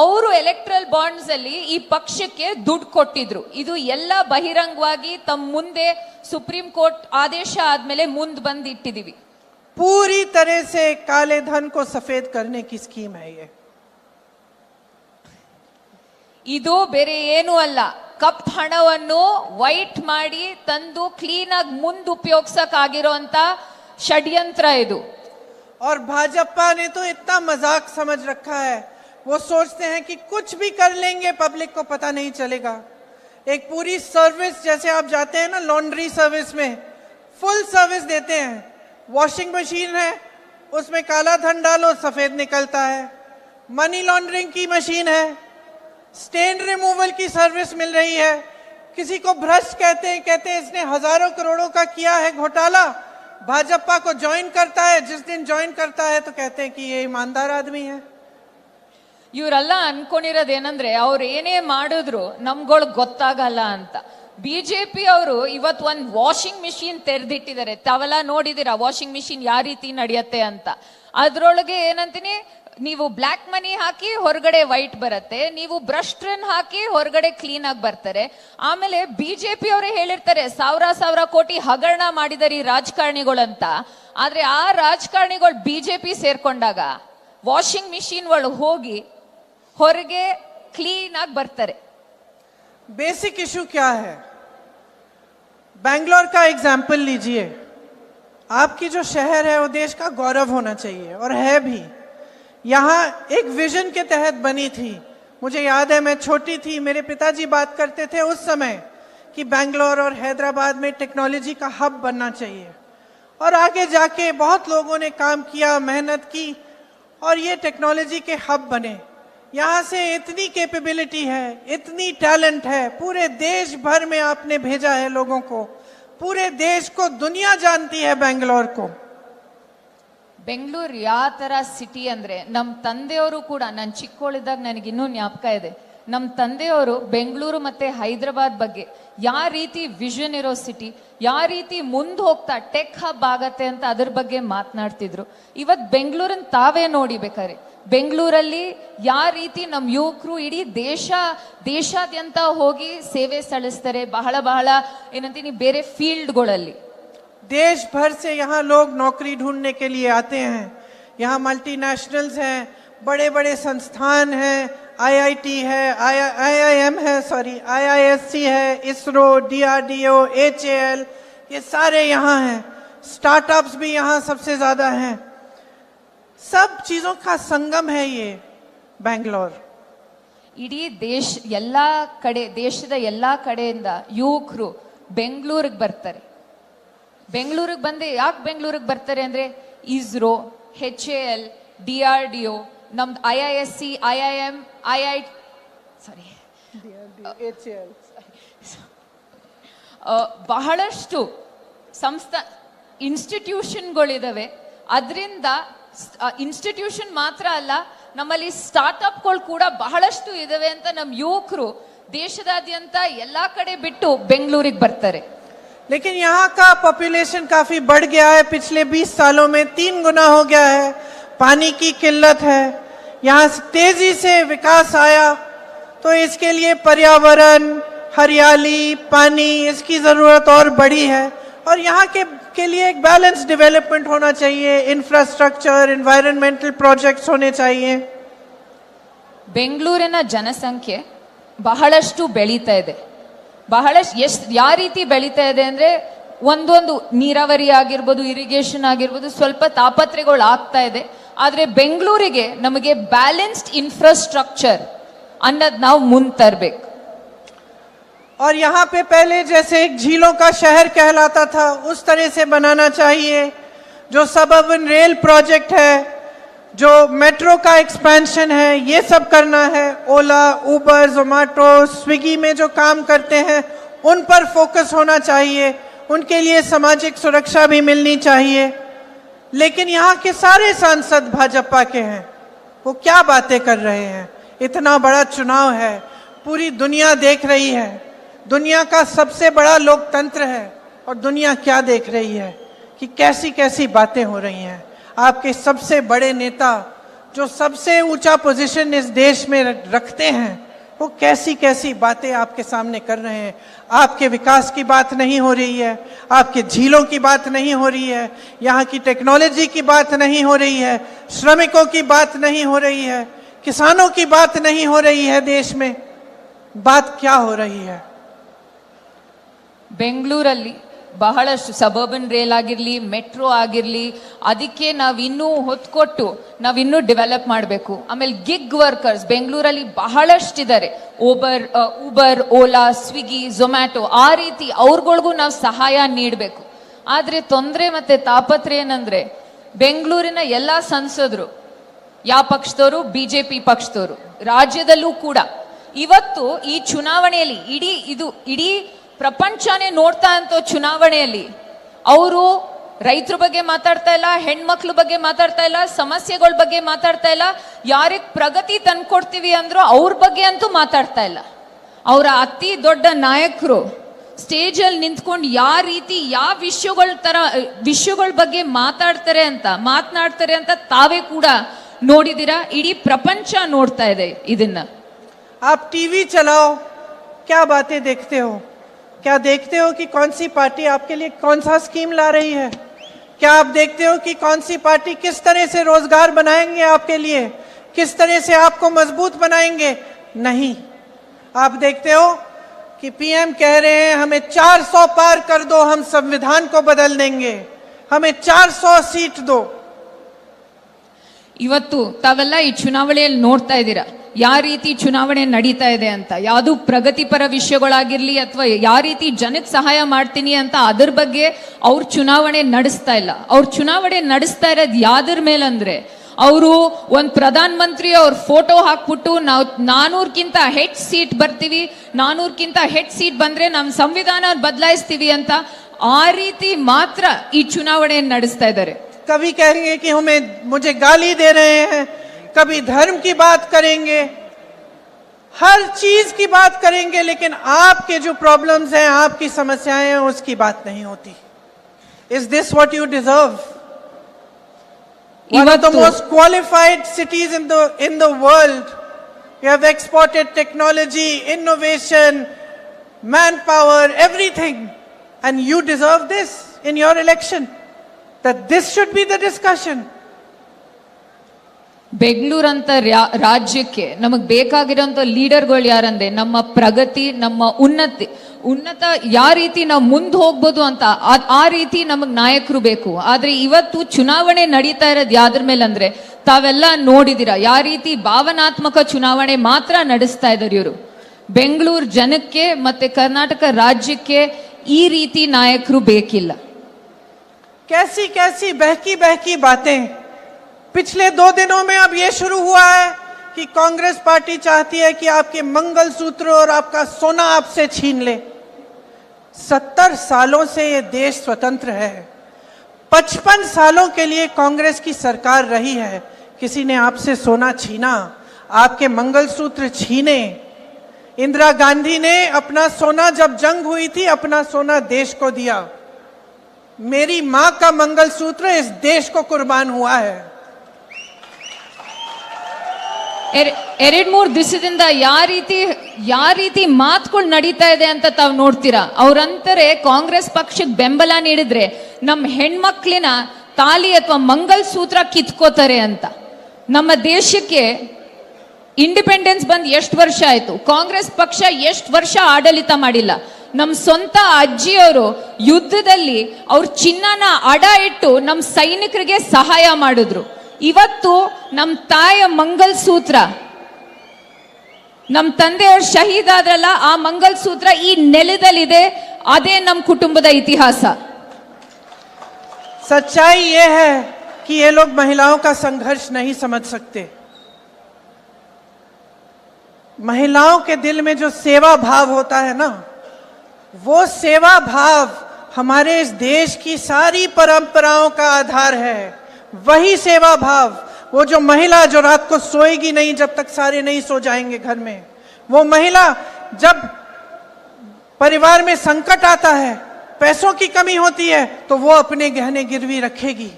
ಅವರು ಎಲೆಕ್ಟ್ರಲ್ ಬಾಂಡ್ಸ್ ಅಲ್ಲಿ ಈ ಪಕ್ಷಕ್ಕೆ ದುಡ್ಡು ಕೊಟ್ಟಿದ್ರು. ಇದು ಎಲ್ಲ ಬಹಿರಂಗವಾಗಿ ತಮ್ಮ ಮುಂದೆ ಸುಪ್ರೀಂ ಕೋರ್ಟ್ ಆದೇಶ ಆದ್ಮೇಲೆ ಮುಂದ್ ಬಂದ್ ಇಟ್ಟಿದೀವಿ. पूरी तरह से काले धन को सफेद करने की स्कीम है ये. ಇದು ಬೇರೆ ಏನೂ ಅಲ್ಲ, ಕಪ್ ಹಣವನ್ನು ವೈಟ್ ಮಾಡಿ ತಂದು ಕ್ಲೀನ್ ಆಗಿ ಮುಂದ್ ಉಪಯೋಗಿಸಕ್ ಆಗಿರೋಂತ ಷಡ್ಯಂತ್ರ ಇದು. और भाजपा ने तो इतना मजाक समझ रखा है, वो सोचते हैं कि कुछ भी कर लेंगे, पब्लिक को पता नहीं चलेगा. एक पूरी सर्विस, जैसे आप जाते हैं ना लॉन्ड्री सर्विस में, फुल सर्विस देते हैं. वॉशिंग मशीन है, उसमें काला धन डालो, सफेद निकलता है. मनी लॉन्ड्रिंग की मशीन है, स्टेन रिमूवल की सर्विस मिल रही है. किसी को भ्रष्ट कहते हैं इसने हजारों करोड़ों का किया है घोटाला, भाजपा को ज्वाइन करता है. जिस दिन ज्वाइन करता है तो कहते हैं कि ये ईमानदार आदमी है. ಇವರೆಲ್ಲ ಅನ್ಕೊಂಡಿರೋದೇನಂದ್ರೆ ಅವ್ರು ಏನೇ ಮಾಡಿದ್ರು ನಮ್ಗಳು ಗೊತ್ತಾಗಲ್ಲ ಅಂತ. ಬಿಜೆಪಿ ಅವರು ಇವತ್ ಒಂದ್ ವಾಷಿಂಗ್ ಮಿಷಿನ್ ತೆರೆದಿಟ್ಟಿದ್ದಾರೆ. ತಾವೆಲ್ಲ ನೋಡಿದಿರ ವಾಷಿಂಗ್ ಮಿಷಿನ್ ಯಾವ ರೀತಿ ನಡೆಯುತ್ತೆ ಅಂತ. ಅದ್ರೊಳಗೆ ಏನಂತೀನಿ, ನೀವು ಬ್ಲಾಕ್ ಮನಿ ಹಾಕಿ ಹೊರಗಡೆ ವೈಟ್ ಬರುತ್ತೆ, ನೀವು ಬ್ರಷ್ಟ್ರನ್ ಹಾಕಿ ಹೊರಗಡೆ ಕ್ಲೀನ್ ಆಗಿ ಬರ್ತಾರೆ. ಆಮೇಲೆ ಬಿಜೆಪಿ ಅವರೇ ಹೇಳಿರ್ತಾರೆ ಸಾವಿರ ಕೋಟಿ ಹಗರಣ ಮಾಡಿದಾರೆ ಈ ರಾಜಕಾರಣಿಗಳಂತ. ಆದ್ರೆ ಆ ರಾಜಕಾರಣಿಗಳು ಬಿಜೆಪಿ ಸೇರ್ಕೊಂಡಾಗ ವಾಷಿಂಗ್ ಮಿಷಿನ್ ಒಳಗೆ ಹೋಗಿ ಹೊರಗೆ ಕ್ಲೀನ್ ಆಗಿ ಬರ್ತಾರೆ. बेसिक इशू क्या है? बैंगलोर का एग्जाम्पल लीजिए. आपकी जो शहर है वो देश का गौरव होना चाहिए और है भी. यहाँ एक विजन के तहत बनी थी. मुझे याद है, मैं छोटी थी, मेरे पिताजी बात करते थे उस समय कि बैंगलोर और हैदराबाद में टेक्नोलॉजी का हब बनना चाहिए. और आगे जाके बहुत लोगों ने काम किया, मेहनत की और ये टेक्नोलॉजी के हब बने. यहाँ से इतनी कैपेबिलिटी है, इतनी टैलेंट है, पूरे देश भर में आपने भेजा है लोगों को. पूरे देश को दुनिया जानती है बैंगलोर को. ಬೆಂಗಳೂರು ಯಾವ ತರ ಸಿಟಿ ಅಂದ್ರೆ, ನಮ್ಮ ತಂದೆಯವರು ಕೂಡ, ನಾನು ಚಿಕ್ಕವಳಿದ್ದಾಗ ನನಗಿನ್ನೂ ಜ್ಞಾಪಕ ಇದೆ, ನಮ್ಮ ತಂದೆಯವರು ಬೆಂಗಳೂರು ಮತ್ತೆ ಹೈದರಾಬಾದ್ ಬಗ್ಗೆ ಯಾವ ರೀತಿ ವಿಷನ್ ಇರೋ ಸಿಟಿ, ಯಾವ ರೀತಿ ಮುಂದೆ ಹೋಗ್ತಾ ಟೆಕ್ ಹಬ್ ಆಗತ್ತೆ ಅಂತ ಅದ್ರ ಬಗ್ಗೆ ಮಾತನಾಡ್ತಿದ್ರು. ಇವತ್ ಬೆಂಗಳೂರನ್ನ ತಾವೇ ನೋಡಿ ಬೇಕಾರೆ, ಬೆಂಗಳೂರಲ್ಲಿ ಯಾವ ರೀತಿ ನಮ್ಮ ಯುವಕರು ಇಡೀ ದೇಶಾದ್ಯಂತ ಹೋಗಿ ಸೇವೆ ಸಲ್ಲಿಸ್ತಾರೆ. ಬಹಳ ಏನಂತೀನಿ ಬೇರೆ ಫೀಲ್ಡ್ಗಳಲ್ಲಿ. देश भर से यहाँ लोग नौकरी ढूंढने के लिए आते हैं. यहाँ मल्टीनेशनल्स हैं, बड़े बड़े संस्थान हैं, IIT है, IIM है, IISc है, इसरो, DRDO, HAL, ये सारे यहाँ हैं. स्टार्टअप्स भी यहाँ सबसे ज्यादा हैं. सब चीजों का संगम है ये बैंगलोर. ಇಡೀ ದೇಶದ ಎಲ್ಲಾ ಕಡೆಯಿಂದ ಯುವಕರು ಬೆಂಗಳೂರಿಗೆ ಬರ್ತಾರೆ. ಬೆಂಗಳೂರಿಗೆ ಬಂದು ಯಾಕೆ ಬೆಂಗಳೂರಿಗೆ ಬರ್ತಾರೆ ಅಂದ್ರೆ, ಇಸ್ರೋ, HAL, DRDO, ನಮ್ದು IISc, IIM, ಬಹಳಷ್ಟು ಇನ್ಸ್ಟಿಟ್ಯೂಷನ್ಗಳಿದಾವೆ. ಅದರಿಂದ ಇನ್ಸ್ಟಿಟ್ಯೂಷನ್ ಮಾತ್ರ ಅಲ್ಲ, ನಮ್ಮಲ್ಲಿ ಸ್ಟಾರ್ಟ್ಅಪ್ಗಳು ಕೂಡ ಬಹಳಷ್ಟು ಇದಾವೆ ಅಂತ ನಮ್ಮ ಯುವಕರು ದೇಶದಾದ್ಯಂತ ಎಲ್ಲಾ ಕಡೆ ಬಿಟ್ಟು ಬೆಂಗಳೂರಿಗೆ ಬರ್ತಾರೆ. लेकिन यहाँ का पॉपुलेशन काफी बढ़ गया है. पिछले 20 सालों में 3 गुना हो गया है. पानी की किल्लत है. यहाँ तेजी से विकास आया तो इसके लिए पर्यावरण, हरियाली, पानी, इसकी जरूरत और बढ़ी है. और यहाँ के लिए एक बैलेंस डेवलपमेंट होना चाहिए, इंफ्रास्ट्रक्चर, एनवायरमेंटल प्रोजेक्ट्स होने चाहिए। ಬೆಂಗಳೂರಿನ ಜನಸಂಖ್ಯೆ ಬಹಳಷ್ಟು ಬೆಳೀತಾ ಇದೆ. ಬಹಳಷ್ಟು ಯಾವ ರೀತಿ ಬೆಳೀತಾ ಇದೆ ಅಂದ್ರೆ ಒಂದೊಂದು ನೀರಾವರಿ ಆಗಿರ್ಬೋದು, ಇರಿಗೇಷನ್ ಆಗಿರ್ಬೋದು, ಸ್ವಲ್ಪ ತಾಪತ್ರೆಗಳು ಆಗ್ತಾ ಇದೆ. ಆದ್ರೆ ಬೆಂಗಳೂರಿಗೆ ನಮಗೆ ಬ್ಯಾಲೆನ್ಸ್ಡ್ ಇನ್ಫ್ರಾಸ್ಟ್ರಕ್ಚರ್ ಅನ್ನೋದು ನಾವು ಮುಂದೆ ತರಬೇಕು. और यहाँ पे पहले जैसे एक झीलों का शहर कहलाता था उस तरह से बनाना चाहिए। जो सबअर्बन रेल प्रोजेक्ट है, जो मेट्रो का एक्सपेंशन है, ये सब करना है। ओला, उबर, जोमेटो, स्विगी में जो काम करते हैं उन पर फोकस होना चाहिए। उनके लिए सामाजिक सुरक्षा भी मिलनी चाहिए। लेकिन यहाँ के सारे सांसद भाजपा के हैं, वो क्या बातें कर रहे हैं। इतना बड़ा चुनाव है, पूरी दुनिया देख रही है, दुनिया का सबसे बड़ा लोकतंत्र है, और दुनिया क्या देख रही है कि कैसी कैसी बातें हो रही हैं। आपके सबसे बड़े नेता जो सबसे ऊंचा पोजीशन इस देश में रखते हैं, वो कैसी कैसी बातें आपके सामने कर रहे हैं। आपके विकास की बात नहीं हो रही है, आपके झीलों की बात नहीं हो रही है, यहाँ की टेक्नोलॉजी की बात नहीं हो रही है, श्रमिकों की बात नहीं हो रही है, किसानों की बात नहीं हो रही है। देश में बात क्या हो रही है? ಬೆಂಗಳೂರಲ್ಲಿ ಬಹಳಷ್ಟು ಸಬರ್ಬನ್ ರೇಲ್ ಆಗಿರ್ಲಿ, ಮೆಟ್ರೋ ಆಗಿರ್ಲಿ, ಅದಕ್ಕೆ ನಾವಿನ್ನೂ ಹೊತ್ಕೊಟ್ಟು ನಾವಿನ್ನೂ ಡೆವಲಪ್ ಮಾಡಬೇಕು. ಆಮೇಲೆ ಗಿಗ್ ವರ್ಕರ್ಸ್ ಬೆಂಗಳೂರಲ್ಲಿ ಬಹಳಷ್ಟಿದ್ದಾರೆ. ಉಬರ್, ಓಲಾ, ಸ್ವಿಗ್ಗಿ, ಝೊಮ್ಯಾಟೊ, ಆ ರೀತಿ ಅವ್ರಗಳಿಗೂ ನಾವು ಸಹಾಯ ನೀಡಬೇಕು. ಆದ್ರೆ ತೊಂದರೆ ಮತ್ತೆ ತಾಪತ್ರೆ ಏನಂದ್ರೆ ಬೆಂಗಳೂರಿನ ಎಲ್ಲಾ ಸಂಸದರು ಯಾವ ಪಕ್ಷದವರು? ಬಿಜೆಪಿ ಪಕ್ಷದವರು. ರಾಜ್ಯದಲ್ಲೂ ಕೂಡ ಇವತ್ತು ಈ ಚುನಾವಣೆಯಲ್ಲಿ ಇಡೀ ಪ್ರಪಂಚನೇ ನೋಡ್ತಾ ಅಂತ ಚುನಾವಣೆಯಲ್ಲಿ ಅವರು ರೈತರ ಬಗ್ಗೆ ಮಾತಾಡ್ತಾ ಇಲ್ಲ, ಹೆಣ್ಮಕ್ಳ ಬಗ್ಗೆ ಮಾತಾಡ್ತಾ ಇಲ್ಲ, ಸಮಸ್ಯೆಗಳ ಬಗ್ಗೆ ಮಾತಾಡ್ತಾ ಇಲ್ಲ. ಯಾರಿಗೆ ಪ್ರಗತಿ ತಂದ್ಕೊಡ್ತೀವಿ ಅಂದ್ರೂ ಅವ್ರ ಬಗ್ಗೆ ಅಂತೂ ಮಾತಾಡ್ತಾ ಇಲ್ಲ. ಅವರ ಅತಿ ದೊಡ್ಡ ನಾಯಕರು ಸ್ಟೇಜ್ ಅಲ್ಲಿ ನಿಂತ್ಕೊಂಡು ಯಾವ ರೀತಿ ಯಾವ ವಿಷಯಗಳ ಬಗ್ಗೆ ಮಾತನಾಡ್ತಾರೆ ಅಂತ ತಾವೇ ಕೂಡ ನೋಡಿದಿರಾ. ಇಡೀ ಪ್ರಪಂಚ ನೋಡ್ತಾ ಇದೆ ಇದನ್ನ. आप टीवी चलाओ, क्या बातें देखते हो? क्या देखते हो कि कौन सी पार्टी आपके लिए कौन सा स्कीम ला रही है? क्या आप देखते हो कि कौन सी पार्टी किस तरह से रोजगार बनाएंगे आपके लिए, किस तरह से आपको मजबूत बनाएंगे? नहीं। आप देखते हो कि पीएम कह रहे हैं हमें 400 पार कर दो, हम संविधान को बदल देंगे, हमें 400 सीट दो। ಇವತ್ತು ತಾವೆಲ್ಲ ಈ ಚುನಾವಣೆಯಲ್ಲಿ ನೋಡ್ತಾ ಇದ್ದೀರಾ ಯಾವ ರೀತಿ ಚುನಾವಣೆ ನಡೀತಾ ಇದೆ ಅಂತ. ಯಾವುದು ಪ್ರಗತಿಪರ ವಿಷಯಗಳಾಗಿರ್ಲಿ ಅಥವಾ ಯಾವ ರೀತಿ ಜನಕ್ಕೆ ಸಹಾಯ ಮಾಡ್ತೀನಿ ಅಂತ ಅದ್ರ ಬಗ್ಗೆ ಅವ್ರ ಚುನಾವಣೆ ನಡೆಸ್ತಾ ಇಲ್ಲ. ಅವ್ರ ಚುನಾವಣೆ ನಡೆಸ್ತಾ ಇರೋದು ಯಾವ್ದ್ರ ಮೇಲಂದ್ರೆ ಅವರು ಒಂದು ಪ್ರಧಾನ ಮಂತ್ರಿ ಅವ್ರ ಫೋಟೋ ಹಾಕ್ಬಿಟ್ಟು ನಾವು 400ಕ್ಕಿಂತ ಹೆಚ್ಚು ಸೀಟ್ ಬರ್ತೀವಿ, 400ಕ್ಕಿಂತ ಹೆಚ್ಚು ಸೀಟ್ ಬಂದ್ರೆ ನಮ್ಮ ಸಂವಿಧಾನ ಬದಲಾಯಿಸ್ತೀವಿ ಅಂತ ಆ ರೀತಿ ಮಾತ್ರ ಈ ಚುನಾವಣೆ ನಡೆಸ್ತಾ ಇದ್ದಾರೆ. कभी कहेंगे कि मुझे गाली दे रहे हैं, कभी धर्म की बात करेंगे, हर चीज की बात करेंगे, लेकिन आपके जो प्रॉब्लम्स हैं, आपकी समस्याएं हैं, उसकी बात नहीं होती. Is this what you deserve? One of the most qualified cities in the world. You have exported technology, innovation, manpower, everything, and you deserve this in your election. That this should be the discussion. ಬೆಂಗಳೂರಂತ ರಾಜ್ಯಕ್ಕೆ ನಮಗ್ ಬೇಕಾಗಿರೋಂಥ ಲೀಡರ್ಗಳು ಯಾರಂದ್ರೆ ನಮ್ಮ ಪ್ರಗತಿ, ನಮ್ಮ ಉನ್ನತ ಯಾವ ರೀತಿ ನಾವು ಮುಂದೆ ಹೋಗ್ಬೋದು ಅಂತ ಆ ರೀತಿ ನಮಗ್ ನಾಯಕರು ಬೇಕು. ಆದ್ರೆ ಇವತ್ತು ಚುನಾವಣೆ ನಡೀತಾ ಇರೋದು ಯಾವ್ದ್ರ ಮೇಲೆ ಅಂದ್ರೆ ತಾವೆಲ್ಲ ನೋಡಿದಿರ ಯಾವ ರೀತಿ ಭಾವನಾತ್ಮಕ ಚುನಾವಣೆ ಮಾತ್ರ ನಡೆಸ್ತಾ ಇದ್ದಾರೆ ಇವರು. ಬೆಂಗಳೂರು ಜನಕ್ಕೆ ಮತ್ತೆ ಕರ್ನಾಟಕ ರಾಜ್ಯಕ್ಕೆ ಈ ರೀತಿ ನಾಯಕರು ಬೇಕಿಲ್ಲ. कैसी कैसी बहकी बहकी बातें पिछले 2 दिनों में अब ये शुरू हुआ है कि कांग्रेस पार्टी चाहती है कि आपके मंगलसूत्र और आपका सोना आपसे छीन ले। 70 सालों से ये देश स्वतंत्र है, 55 सालों के लिए कांग्रेस की सरकार रही है। किसी ने आपसे सोना छीना, आपके मंगलसूत्र छीने? इंदिरा गांधी ने अपना सोना, जब जंग हुई थी, अपना सोना देश को दिया। मेरी मां का मंगलसूत्र इस देश को कुर्बान हुआ है। 2-3 ದಿವಸದಿಂದ ಯಾವ ರೀತಿ ಮಾತುಗಳು ನಡೀತಾ ಇದೆ ಅಂತ ತಾವು ನೋಡ್ತೀರಾ. ಅವ್ರಂತಾರೆ ಕಾಂಗ್ರೆಸ್ ಪಕ್ಷಕ್ಕೆ ಬೆಂಬಲ ನೀಡಿದ್ರೆ ನಮ್ಮ ಹೆಣ್ಮಕ್ಳಿನ ತಾಲಿ ಅಥವಾ ಮಂಗಲ್ ಸೂತ್ರ ಕಿತ್ಕೋತಾರೆ ಅಂತ. ನಮ್ಮ ದೇಶಕ್ಕೆ ಇಂಡಿಪೆಂಡೆನ್ಸ್ ಬಂದ್ ಎಷ್ಟು ವರ್ಷ ಆಯ್ತು? ಕಾಂಗ್ರೆಸ್ ಪಕ್ಷ ಎಷ್ಟು ವರ್ಷ ಆಡಳಿತ ಮಾಡಿಲ್ಲ. ನಮ್ಮ ಸ್ವಂತ ಅಜ್ಜಿಯವರು ಯುದ್ಧದಲ್ಲಿ ಅವ್ರ ಚಿನ್ನನ ಅಡ ಇಟ್ಟು ನಮ್ಮ ಸೈನಿಕರಿಗೆ ಸಹಾಯ ಮಾಡಿದ್ರು. ಇವತ್ತು ನಮ್ಮ ತಾಯಿಯ ಮಂಗಲ್ ಸೂತ್ರ, ನಮ್ಮ ತಂದೆಯವರು ಶಹೀದ್ ಆದ್ರಲ್ಲ, ಆ ಮಂಗಲ್ ಸೂತ್ರ ಈ ನೆಲದಲ್ಲಿದೆ. ಅದೇ ನಮ್ಮ ಕುಟುಂಬದ ಇತಿಹಾಸ. सच्चाई ये है कि ये लोग महिलाओं का संघर्ष नहीं समझ सकते. महिलाओं के दिल में जो सेवा भाव होता है ना, वो सेवा भाव हमारे इस देश की सारी परंपराओं का आधार है. वही सेवा भाव, वो जो महिला जो रात को सोएगी नहीं जब तक सारे नहीं सो जाएंगे घर में, वो महिला जब परिवार में संकट आता है, पैसों की कमी होती है, तो वो अपने गहने गिरवी रखेगी.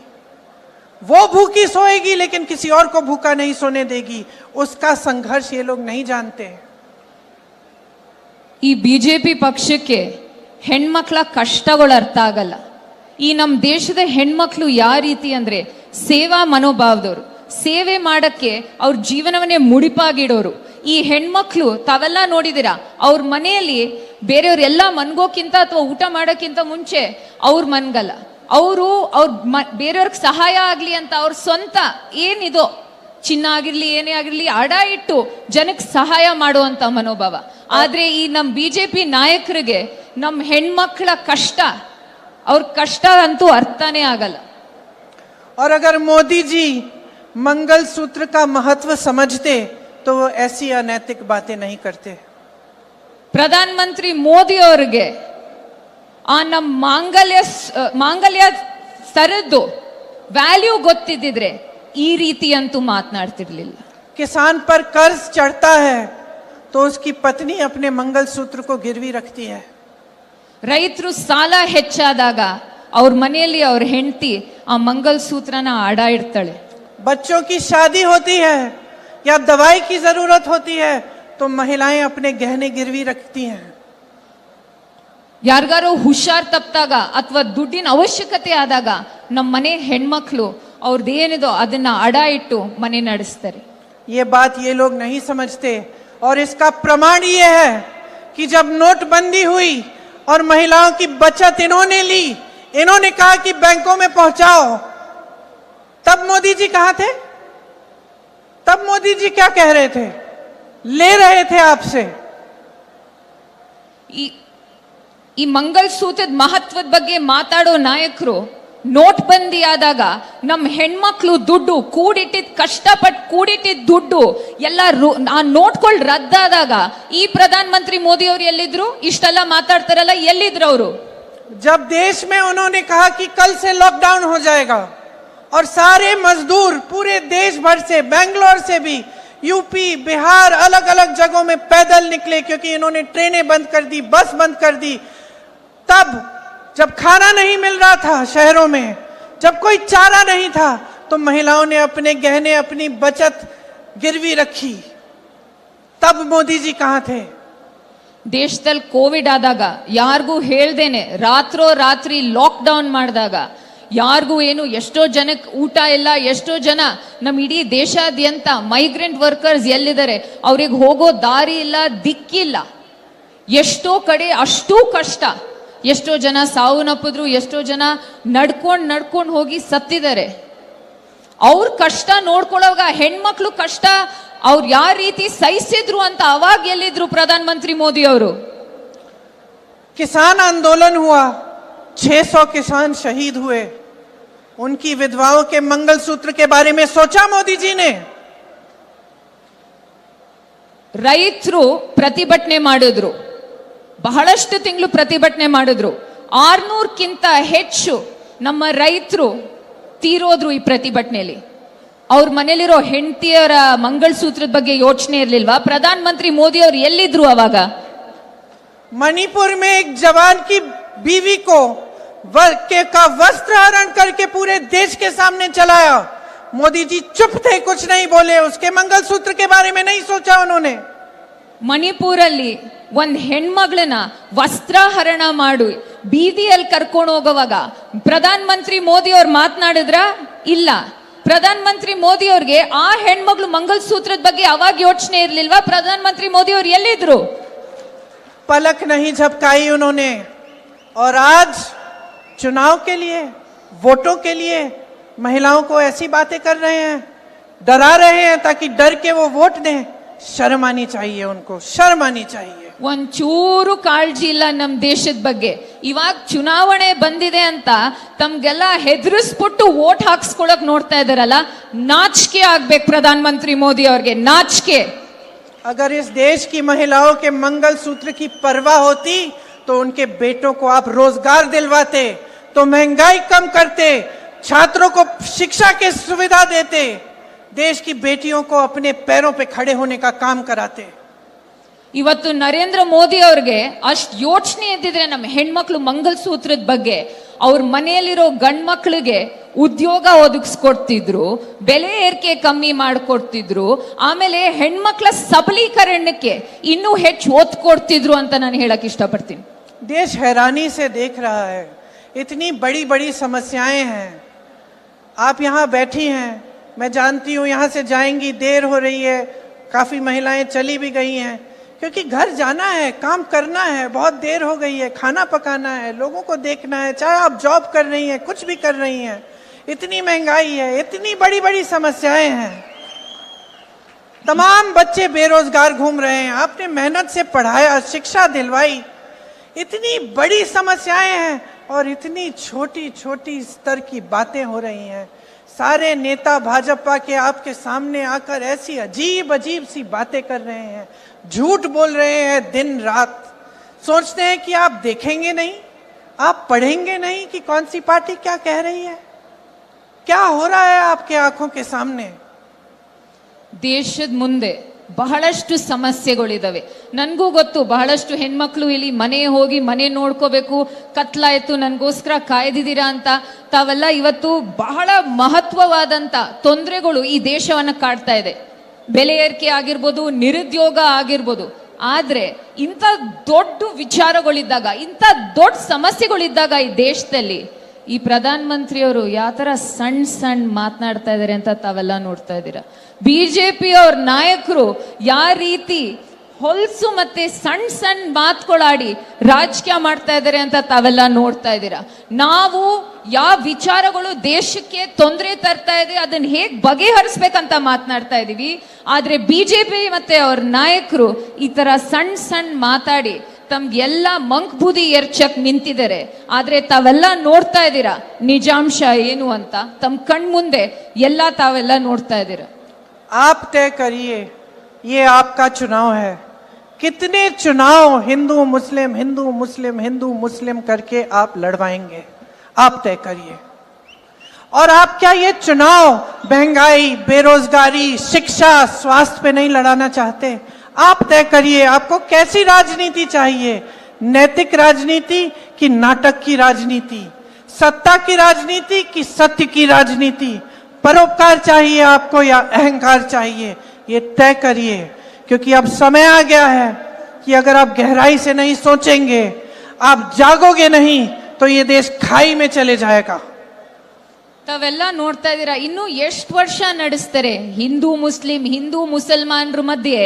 वो भूखी सोएगी लेकिन किसी और को भूखा नहीं सोने देगी. उसका संघर्ष ये लोग नहीं जानते. ಈ ಬಿಜೆಪಿ ಪಕ್ಷಕ್ಕೆ ಹೆಣ್ಮಕ್ಳ ಕಷ್ಟಗಳು ಅರ್ಥ ಆಗಲ್ಲ. ಈ ನಮ್ಮ ದೇಶದ ಹೆಣ್ಮಕ್ಳು ಯಾವ ರೀತಿ ಅಂದ್ರೆ ಸೇವಾ ಮನೋಭಾವದವರು, ಸೇವೆ ಮಾಡಕ್ಕೆ ಅವ್ರ ಜೀವನವನ್ನೇ ಮುಡಿಪಾಗಿಡೋರು. ಈ ಹೆಣ್ಮಕ್ಳು ತಾವೆಲ್ಲ ನೋಡಿದಿರಾ, ಅವ್ರ ಮನೆಯಲ್ಲಿ ಬೇರೆಯವ್ರೆಲ್ಲ ಮನ್ಗೋಕ್ಕಿಂತ ಅಥವಾ ಊಟ ಮಾಡೋಕ್ಕಿಂತ ಮುಂಚೆ ಅವ್ರ ಮನ್ಗಲ್ಲ. ಅವರು ಬೇರೆಯವ್ರಿಗೆ ಸಹಾಯ ಆಗ್ಲಿ ಅಂತ ಅವ್ರ ಸ್ವಂತ ಏನಿದೋ ಚಿನ್ನ ಆಗಿರ್ಲಿ ಏನೇ ಆಗಿರ್ಲಿ ಅಡ ಇಟ್ಟು ಜನಕ್ಕೆ ಸಹಾಯ ಮಾಡುವಂತ ಮನೋಭಾವ. ಆದ್ರೆ ಈ ನಮ್ಮ ಬಿಜೆಪಿ ನಾಯಕರಿಗೆ ನಮ್ಮ ಹೆಣ್ಮಕ್ಳ ಕಷ್ಟ, ಅವ್ರ ಕಷ್ಟ ಅಂತೂ ಅರ್ಥನೇ ಆಗಲ್ಲ. और अगर मोदी जी मंगल सूत्र का महत्व समझते तो वो ऐसी अनैतिक बातें नहीं करते. ಪ್ರಧಾನ ಮಂತ್ರಿ ಮೋದಿ ಅವರಿಗೆ ಆ ನಮ್ಮ ಮಾಂಗಲ್ಯ ಸರದ್ದು ವ್ಯಾಲ್ಯೂ ಗೊತ್ತಿದ್ದಿದ್ರೆ ಈ ರೀತಿ ಅಂತೂ ಮಾತನಾಡ್ತಿರ್ಲಿಲ್ಲ. किसान पर कर्ज चढ़ता है तो उसकी पत्नी अपने मंगल सूत्र को गिरवी रखती है. ರೈತರು ಸಾಲ ಹೆಚ್ಚಾದಾಗ ಅವ್ರ ಮನೆಯಲ್ಲಿ ಅವ್ರ ಹೆಂಡತಿ ಆ ಮಂಗಲ್ ಸೂತ್ರನ ಅಡ ಇಡ್ತಾಳೆ. बच्चों की शादी होती है या दवाई की जरूरत होती है तो महिलाएं अपने गहने गिरवी रखती हैं. ಯಾರಿಗಾರೋ ಹುಷಾರ್ ತಪ್ಪಿದಾಗ ಅಥವಾ ದುಡ್ಡಿನ ಅವಶ್ಯಕತೆ ಆದಾಗ ನಮ್ಮ ಮನೆ ಹೆಣ್ಮಕ್ಳು ಅವ್ರದ್ದೇನಿದೋ ಅದನ್ನ ಅಡ ಇಟ್ಟು ಮನೆ ನಡೆಸ್ತಾರೆ. ये बात ये लोग नहीं समझते. और इसका प्रमाण ये है कि जब नोटबंदी हुई और महिलाओं की बचत इन्होंने ली, इन्होंने कहा कि बैंकों में पहुंचाओ, तब मोदी जी कहां थे? तब मोदी जी क्या कह रहे थे? ले रहे थे आपसे. ಈ ಮಂಗಲ್ ಸೂತ್ರದ ಮಹತ್ವದ ಬಗ್ಗೆ ಮಾತಾಡೋ ನಾಯಕರು ನೋಟ್ ಬಂದಿ ಆದಾಗ ನಮ್ಮ ಹೆಣ್ಮಕ್ಳು ದುಡ್ಡು ಕಷ್ಟಪಟ್ಟು ಕೂಡಿಟ್ಟಿದ್ದ ದುಡ್ಡು ಎಲ್ಲ ಆ ನೋಟ್ಗಳು ರದ್ದಾದಾಗ ಈ ಪ್ರಧಾನ ಮಂತ್ರಿ ಮೋದಿ ಅವರು ಎಲ್ಲಿದ್ರು? ಇಷ್ಟೆಲ್ಲ ಮಾತಾಡ್ತಾರಲ್ಲ, ಎಲ್ಲಿದ್ರು ಅವರು? जब देश में उन्होंने कहा कि कल से लॉकडाउन हो जाएगा और सारे मजदूर पूरे देश भर से, बेंगलोर से भी, यूपी, बिहार, अलग अलग जगहों में पैदल निकले क्योंकि इन्होंने ट्रेनें बंद कर दी, बस बंद कर दी. तब जब खाना नहीं मिल रहा था शहरों में, जब कोई चारा नहीं था, तो महिलाओं ने अपने गहने, अपनी बचत गिरवी रखी. तब मोदी जी कहां थे? ದೇಶದಲ್ಲಿ ಕೋವಿಡ್ ಆದಾಗ ಯಾರಿಗೂ ಹೇಳ್ದೇನೆ ರಾತ್ರಿ ಲಾಕ್ಡೌನ್ ಮಾಡಿದಾಗ ಯಾರಿಗೂ ಏನು, ಎಷ್ಟೋ ಜನಕ್ಕೆ ಊಟ ಇಲ್ಲ, ಎಷ್ಟೋ ಜನ ನಮ್ಮ ಇಡೀ ದೇಶಾದ್ಯಂತ ಮೈಗ್ರೆಂಟ್ ವರ್ಕರ್ಸ್ ಎಲ್ಲಿದ್ದಾರೆ ಅವ್ರಿಗೆ ಹೋಗೋ ದಾರಿ ಇಲ್ಲ, ದಿಕ್ಕಿಲ್ಲ. ಎಷ್ಟೋ ಕಡೆ ಅಷ್ಟೂ ಕಷ್ಟ, ಎಷ್ಟೋ ಜನ ಸಾವನ್ನಪ್ಪಿದ್ರು, ಎಷ್ಟೋ ಜನ ನಡ್ಕೊಂಡು ಹೋಗಿ ಸತ್ತಿದ್ದಾರೆ. ಅವ್ರ ಕಷ್ಟ ನೋಡ್ಕೊಳ್ಳೋವಾಗ ಹೆಣ್ಮಕ್ಳು ಕಷ್ಟ ಅವ್ರು ಯಾವ ರೀತಿ ಸಹಿಸಿದ್ರು ಅಂತ ಅವಾಗ ಎಲ್ಲಿದ್ರು ಪ್ರಧಾನ ಮಂತ್ರಿ ಮೋದಿ ಅವರು? किसान आंदोलन हुआ, 600 किसान शहीद हुए, उनकी विधवाओं के मंगलसूत्र के बारे में सोचा मोदी जी ने? ರೈತರು ಪ್ರತಿಭಟನೆ ಮಾಡಿದ್ರು, ಬಹಳಷ್ಟು ತಿಂಗಳು ಪ್ರತಿಭಟನೆ ಮಾಡಿದ್ರು. 600ಕ್ಕಿಂತ ಹೆಚ್ಚು ನಮ್ಮ ರೈತರು ತೀರೋದ್ರು ಈ ಪ್ರತಿಭಟನೆಯಲ್ಲಿ. ಅವ್ರ ಮನೇಲಿರೋ ಹೆಂಡತಿಯರ ಮಂಗಲಸೂತ್ರದ ಬಗ್ಗೆ ಯೋಚನೆ ಇರಲಿಲ್ವಾ? ಪ್ರಧಾನ ಮಂತ್ರಿ ಮೋದಿ ಅವರು ಎಲ್ಲಿದ್ರು ಅವಾಗ? मणिपुर में एक जवान की बीवी को का वस्त्र हरण करके पूरे देश के सामने चलाया. मोदी जी चुप थे, कुछ नहीं बोले, उसके मंगलसूत्र के बारे में नहीं सोचा उन्होंने। ಮಣಿಪುರಲ್ಲಿ ಒಂದ್ ಹೆಣ್ಮಗಳನ್ನ ವಸ್ತ್ರಾಹರಣ ಮಾಡಿ ಬೀದಿಯಲ್ಲಿ ಕರ್ಕೊಂಡು ಹೋಗುವಾಗ ಪ್ರಧಾನ ಮಂತ್ರಿ ಮೋದಿ ಅವ್ರು ಮಾತನಾಡಿದ್ರ? ಇಲ್ಲ. ಪ್ರಧಾನ ಮಂತ್ರಿ ಮೋದಿ ಅವ್ರಿಗೆ ಆ ಹೆಣ್ಮಗಳು ಮಂಗಲಸೂತ್ರದ ಬಗ್ಗೆ ಅವಾಗ ಯೋಚನೆ ಇರ್ಲಿಲ್ವಾ? ಪ್ರಧಾನ ಮಂತ್ರಿ ಮೋದಿ ಅವ್ರು ಎಲ್ಲಿದ್ರು? पलक नहीं झपकाई उन्होंने। और आज चुनाव के लिए, वोटों के लिए महिलाओं को ऐसी बातें कर रहे हैं, डरा रहे हैं ताकि डर के वो वोट दें। शर्म आनी चाहिए उनको, शर्म आनी चाहिए। ಒಂಚೂರು ಕಾಳಜಿ ಇಲ್ಲ ನಮ್ ದೇಶದ ಬಗ್ಗೆ. ಇವಾಗ ಚುನಾವಣೆ ಬಂದಿದೆ ಅಂತ ತಮ್ಗೆಲ್ಲ ಹೆದರಿಸ್ಬಿಟ್ಟು ವೋಟ್ ಹಾಕ್ಸ್ಕೊಳಕ್ ನೋಡ್ತಾ ಇದಾರಲ್ಲ, ನಾಚಿಕೆ ಆಗ್ಬೇಕು ಪ್ರಧಾನ ಮಂತ್ರಿ ಮೋದಿ ಅವ್ರಿಗೆ, ನಾಚಿಕೆ। अगर इस देश की महिलाओं के मंगलसूत्र की परवाह होती तो उनके बेटों को आप रोजगार दिलवाते, तो महंगाई कम करते, छात्रों को शिक्षा की सुविधा देते, देश की बेटियों को अपने पैरों पे खड़े होने का काम कराते। ಇವತ್ತು ನರೇಂದ್ರ ಮೋದಿ ಅವ್ರಿಗೆ ಅಷ್ಟ್ ಯೋಚನೆ ಇದ್ದಿದ್ರೆ ನಮ್ಮ ಹೆಣ್ಮಕ್ಳು ಮಂಗಲಸೂತ್ರದ ಬಗ್ಗೆ, ಅವ್ರ ಮನೆಯಲ್ಲಿರೋ ಗಂಡ್ ಮಕ್ಳಿಗೆ ಉದ್ಯೋಗ ಒದಗಿಸ್ಕೊಡ್ತಿದ್ರು, ಬೆಲೆ ಏರಿಕೆ ಕಮ್ಮಿ ಮಾಡ್ಕೊಡ್ತಿದ್ರು, ಆಮೇಲೆ ಹೆಣ್ಮಕ್ಳ ಸಬಲೀಕರಣಕ್ಕೆ ಇನ್ನೂ ಹೆಚ್ಚು ಒತ್ತು ಕೊಡ್ತಿದ್ರು ಅಂತ ನಾನು ಹೇಳಕ್ ಇಷ್ಟಪಡ್ತೀನಿ। देश हैरानी से देख रहा है, इतनी बड़ी बड़ी समस्याएं हैं। आप यहाँ बैठी हैं, मैं जानती हूँ यहाँ से जाएंगी, देर हो रही है, काफी महिलाएं चली भी गई हैं क्योंकि घर जाना है, काम करना है, बहुत देर हो गई है, खाना पकाना है, लोगों को देखना है, चाहे आप जॉब कर रही हैं, कुछ भी कर रही हैं। इतनी महंगाई है, इतनी बड़ी बड़ी समस्याएं हैं, तमाम बच्चे बेरोजगार घूम रहे हैं, आपने मेहनत से पढ़ाया, शिक्षा दिलवाई, इतनी बड़ी समस्याएं हैं और इतनी छोटी छोटी स्तर की बातें हो रही हैं। सारे नेता भाजपा के आपके सामने आकर ऐसी अजीब अजीब सी बातें कर रहे हैं, झूठ बोल रहे हैं दिन रात, सोचते हैं कि आप देखेंगे नहीं, आप पढ़ेंगे नहीं कि कौन सी पार्टी क्या कह रही है, क्या हो रहा है आपके आंखों के सामने। ದೇಶದ ಮುಂದೆ ಬಹಳಷ್ಟು ಸಮಸ್ಯೆಗಳಿದಾವೆ, ನನ್ಗೂ ಗೊತ್ತು। ಬಹಳಷ್ಟು ಹೆಣ್ಮಕ್ಳು ಇಲ್ಲಿ ಮನೆ ಹೋಗಿ ಮನೆ ನೋಡ್ಕೋಬೇಕು, ಕತ್ಲಾಯ್ತು, ನನ್ಗೋಸ್ಕರ ಕಾಯ್ದಿದ್ದೀರಾ ಅಂತ ತಾವೆಲ್ಲ ಇವತ್ತು ಬಹಳ ಮಹತ್ವವಾದಂತ ತೊಂದರೆಗಳು ಈ ದೇಶವನ್ನ ಕಾಡ್ತಾ ಇದೆ। ಬೆಲೆ ಏರಿಕೆ ಆಗಿರ್ಬೋದು, ನಿರುದ್ಯೋಗ ಆಗಿರ್ಬೋದು, ಆದ್ರೆ ಇಂಥ ದೊಡ್ಡ ವಿಚಾರಗಳಿದ್ದಾಗ, ಇಂಥ ದೊಡ್ಡ ಸಮಸ್ಯೆಗಳಿದ್ದಾಗ ಈ ದೇಶದಲ್ಲಿ ಈ ಪ್ರಧಾನ ಮಂತ್ರಿಯವರು ಯಾವ ತರ ಸಣ್ಣ ಸಣ್ಣ ಮಾತನಾಡ್ತಾ ಇದಾರೆ ಅಂತ ತಾವೆಲ್ಲ ನೋಡ್ತಾ ಇದ್ದೀರಾ। ಬಿಜೆಪಿ ಅವ್ರ ನಾಯಕರು ಯಾವ ರೀತಿ ಹೊಲ್ಸು ಮತ್ತೆ ಸಣ್ಣ ಸಣ್ಣ ಮಾತುಗಳಾಡಿ ರಾಜಕೀಯ ಮಾಡ್ತಾ ಇದ್ದಾರೆ ಅಂತ ತಾವೆಲ್ಲ ನೋಡ್ತಾ ಇದ್ದೀರಾ। ನಾವು ಯಾವ ವಿಚಾರಗಳು ದೇಶಕ್ಕೆ ತೊಂದರೆ ತರ್ತಾ ಇದೆ ಅದನ್ನ ಹೇಗ್ ಬಗೆಹರಿಸ್ಬೇಕಂತ ಮಾತನಾಡ್ತಾ ಇದೀವಿ, ಆದ್ರೆ ಬಿಜೆಪಿ ಮತ್ತೆ ಅವ್ರ ನಾಯಕರು ಈ ತರ ಸಣ್ಣ ಸಣ್ಣ ಮಾತಾಡಿ ತಮ್ಗೆಲ್ಲ ಮಂಕ್ ಬೂದಿ ಎರ್ಚಕ್ ನಿಂತಿದ್ದಾರೆ। ಆದ್ರೆ ತಾವೆಲ್ಲ ನೋಡ್ತಾ ಇದ್ದೀರಾ ನಿಜಾಂಶ ಏನು ಅಂತ, ತಮ್ಮ ಕಣ್ ಮುಂದೆ ಎಲ್ಲ ತಾವೆಲ್ಲ ನೋಡ್ತಾ ಇದ್ದೀರಾ। आप तय करिए, ये आपका चुनाव है, कितने चुनाव हिंदू मुस्लिम हिंदू मुस्लिम हिंदू मुस्लिम करके आप लड़वाएंगे, आप तय करिए। और आप क्या ये चुनाव महंगाई, बेरोजगारी, शिक्षा, स्वास्थ्य पे नहीं लड़ाना चाहते? आप तय करिए, आपको कैसी राजनीति चाहिए, नैतिक राजनीति कि नाटक की राजनीति, सत्ता की राजनीति कि सत्य की राजनीति, परोपकार चाहिए आपको या अहंकार चाहिए, ये तय करिए। क्योंकि अब समय आ गया है कि अगर आप गहराई से नहीं सोचेंगे, आप जागोगे नहीं, तो ये देश खाई में चले जाएगा। ತಾವೆಲ್ಲ ನೋಡ್ತಾ ಇದ್ದೀರಾ, ಇನ್ನು ಎಷ್ಟು ವರ್ಷ ನಡೆಸ್ತಾರೆ ಹಿಂದೂ ಮುಸಲ್ಮಾನರ ಮಧ್ಯೆ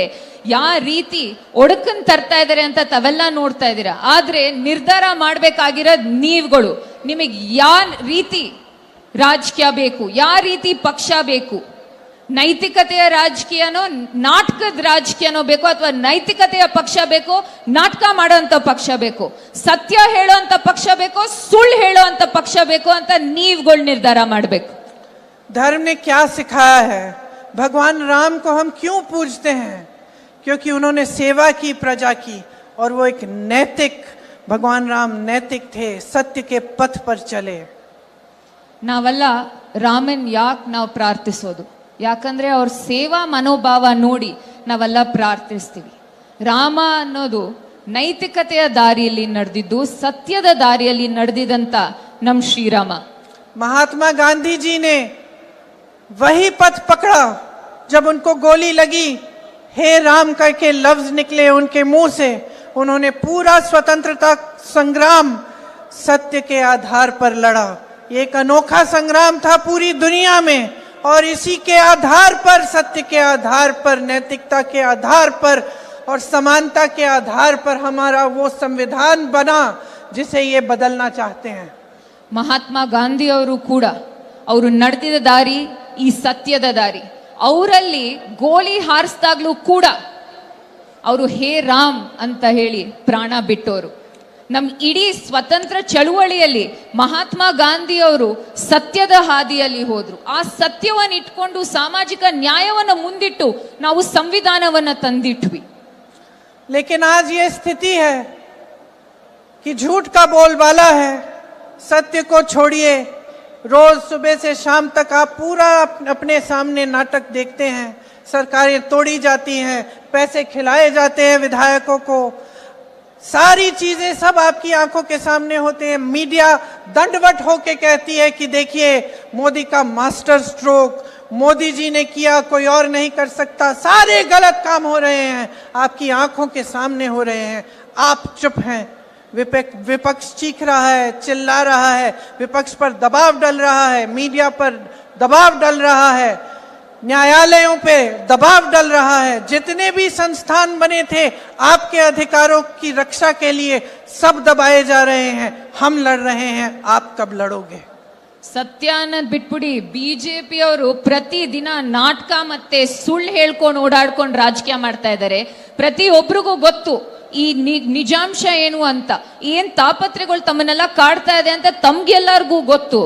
ಯಾವ ರೀತಿ ಒಡಕನ್ ತರ್ತಾ ಇದಾರೆ ಅಂತ ತಾವೆಲ್ಲ ನೋಡ್ತಾ ಇದ್ದೀರಾ। ಆದ್ರೆ ನಿರ್ಧಾರ ಮಾಡ್ಬೇಕಾಗಿರೋದ್ ನೀವುಗಳು, ನಿಮಗೆ ಯಾವ ರೀತಿ ರಾಜಕೀಯ ಬೇಕು, ಯಾವ ರೀತಿ ಪಕ್ಷ ಬೇಕು, ನೈತಿಕತೆಯ ರಾಜಕೀಯನೋ ನಾಟಕದ ರಾಜಕೀಯನೋ ಬೇಕು, ಅಥವಾ ನೈತಿಕತೆಯ ಪಕ್ಷ ಬೇಕು, ನಾಟಕ ಮಾಡೋಂಥ ಪಕ್ಷ ಬೇಕು, ಸತ್ಯ ಹೇಳೋಂಥ ಪಕ್ಷ ಬೇಕು, ಸುಳ್ಳು ಹೇಳೋಂಥ ಪಕ್ಷ ಬೇಕು ಅಂತ ನೀವುಗಳು ನಿರ್ಧಾರ ಮಾಡಬೇಕು। धर्म ने क्या सिखाया है? भगवान राम को हम क्यों पूजते हैं? क्योंकि उन्होंने सेवा की, प्रजा की, और वो एक नैतिक, भगवान राम नैतिक थे, सत्य के पथ पर चले। ನಾವೆಲ್ಲ ರಾಮನ್ ಯಾಕೆ ನಾವು ಪ್ರಾರ್ಥಿಸೋದು? ಯಾಕಂದ್ರೆ ಅವ್ರ ಸೇವಾ ಮನೋಭಾವ ನೋಡಿ ನಾವೆಲ್ಲ ಪ್ರಾರ್ಥಿಸ್ತೀವಿ। ರಾಮ ಅನ್ನೋದು ನೈತಿಕತೆಯ ದಾರಿಯಲ್ಲಿ ನಡೆದಿದ್ದು, ಸತ್ಯದ ದಾರಿಯಲ್ಲಿ ನಡೆದಿದಂತ ನಮ್ ಶ್ರೀರಾಮ। महात्मा गांधी जी ने वही पथ पकड़ा जब उनको गोली लगी, हे राम करके लफ्ज निकले उनके मुंह से। उन्होंने पूरा स्वतंत्रता संग्राम सत्य के आधार पर लड़ा। ये एक अनोखा संग्राम था पूरी दुनिया में, और इसी के आधार पर, सत्य के आधार पर, नैतिकता के आधार पर और समानता के आधार पर हमारा वो संविधान बना जिसे ये बदलना चाहते हैं। ಮಹಾತ್ಮ ಗಾಂಧಿ ಅವರು ಕೂಡ ಅವರು ನಡೆದಿದ್ದ ದಾರಿ ಈ ಸತ್ಯದ ದಾರಿ. ಅವರಲ್ಲಿ ಗೋಲಿ ಹಾರಿಸಿದಾಗ್ಲೂ ಕೂಡ ಅವರು ಹೇ ರಾಮ್ ಅಂತ ಹೇಳಿ ಪ್ರಾಣ ಬಿಟ್ಟವರು. ನಮ್ಮ ಇಡೀ ಸ್ವತಂತ್ರ ಚಳುವಳಿಯಲ್ಲಿ ಮಹಾತ್ಮ ಗಾಂಧಿ ಅವರು ಸತ್ಯದ ಹಾದಿಯಲ್ಲಿ ಹೋದ್ರು. ಆ ಸತ್ಯವನ್ನು ಇಟ್ಕೊಂಡು ಸಾಮಾಜಿಕ ನ್ಯಾಯವನ್ನು ಮುಂದಿಟ್ಟು ನಾವು ಸಂವಿಧಾನವನ್ನ ತಂದಿಟ್ವಿ. लेकिन आज ये स्थिति है कि झूठ का बोलबाला है, सत्य को छोड़िए। रोज सुबह से शाम तक आप पूरा अपने सामने नाटक देखते हैं। सरकारें तोड़ी जाती हैं, पैसे खिलाए जाते हैं विधायकों को, सारी चीजें सब आपकी आंखों के सामने होते हैं। मीडिया दंडवत होके कहती है कि देखिए मोदी का मास्टर स्ट्रोक, मोदी जी ने किया, कोई और नहीं कर सकता। सारे गलत काम हो रहे हैं, आपकी आंखों के सामने हो रहे हैं, आप चुप हैं। विपक्ष चीख रहा है, चिल्ला रहा है, विपक्ष पर दबाव डल रहा है, मीडिया पर दबाव डल रहा है, न्यायालयों पे दबाव डल रहा है। जितने भी संस्थान बने थे आपके अधिकारों की रक्षा के लिए, सब दबाए जा रहे हैं। हम लड़ रहे हैं, आप कब लड़ोगे? ಸತ್ಯ ಅನ್ನೋದು ಬಿಟ್ಬಿಡಿ, ಬಿಜೆಪಿ ಅವರು ಪ್ರತಿದಿನ ನಾಟಕ ಮತ್ತೆ ಸುಳ್ಳು ಹೇಳ್ಕೊಂಡು ಓಡಾಡ್ಕೊಂಡು ರಾಜಕೀಯ ಮಾಡ್ತಾ ಇದ್ದಾರೆ. ಪ್ರತಿಯೊಬ್ಬರಿಗೂ ಗೊತ್ತು ಈ ನಿಜಾಂಶ ಏನು ಅಂತ, ಏನ್ ತಾಪತ್ರೆಗಳು ತಮ್ಮನ್ನೆಲ್ಲ ಕಾಡ್ತಾ ಇದೆ ಅಂತ ತಮ್ಗೆಲ್ಲರಿಗೂ ಗೊತ್ತು.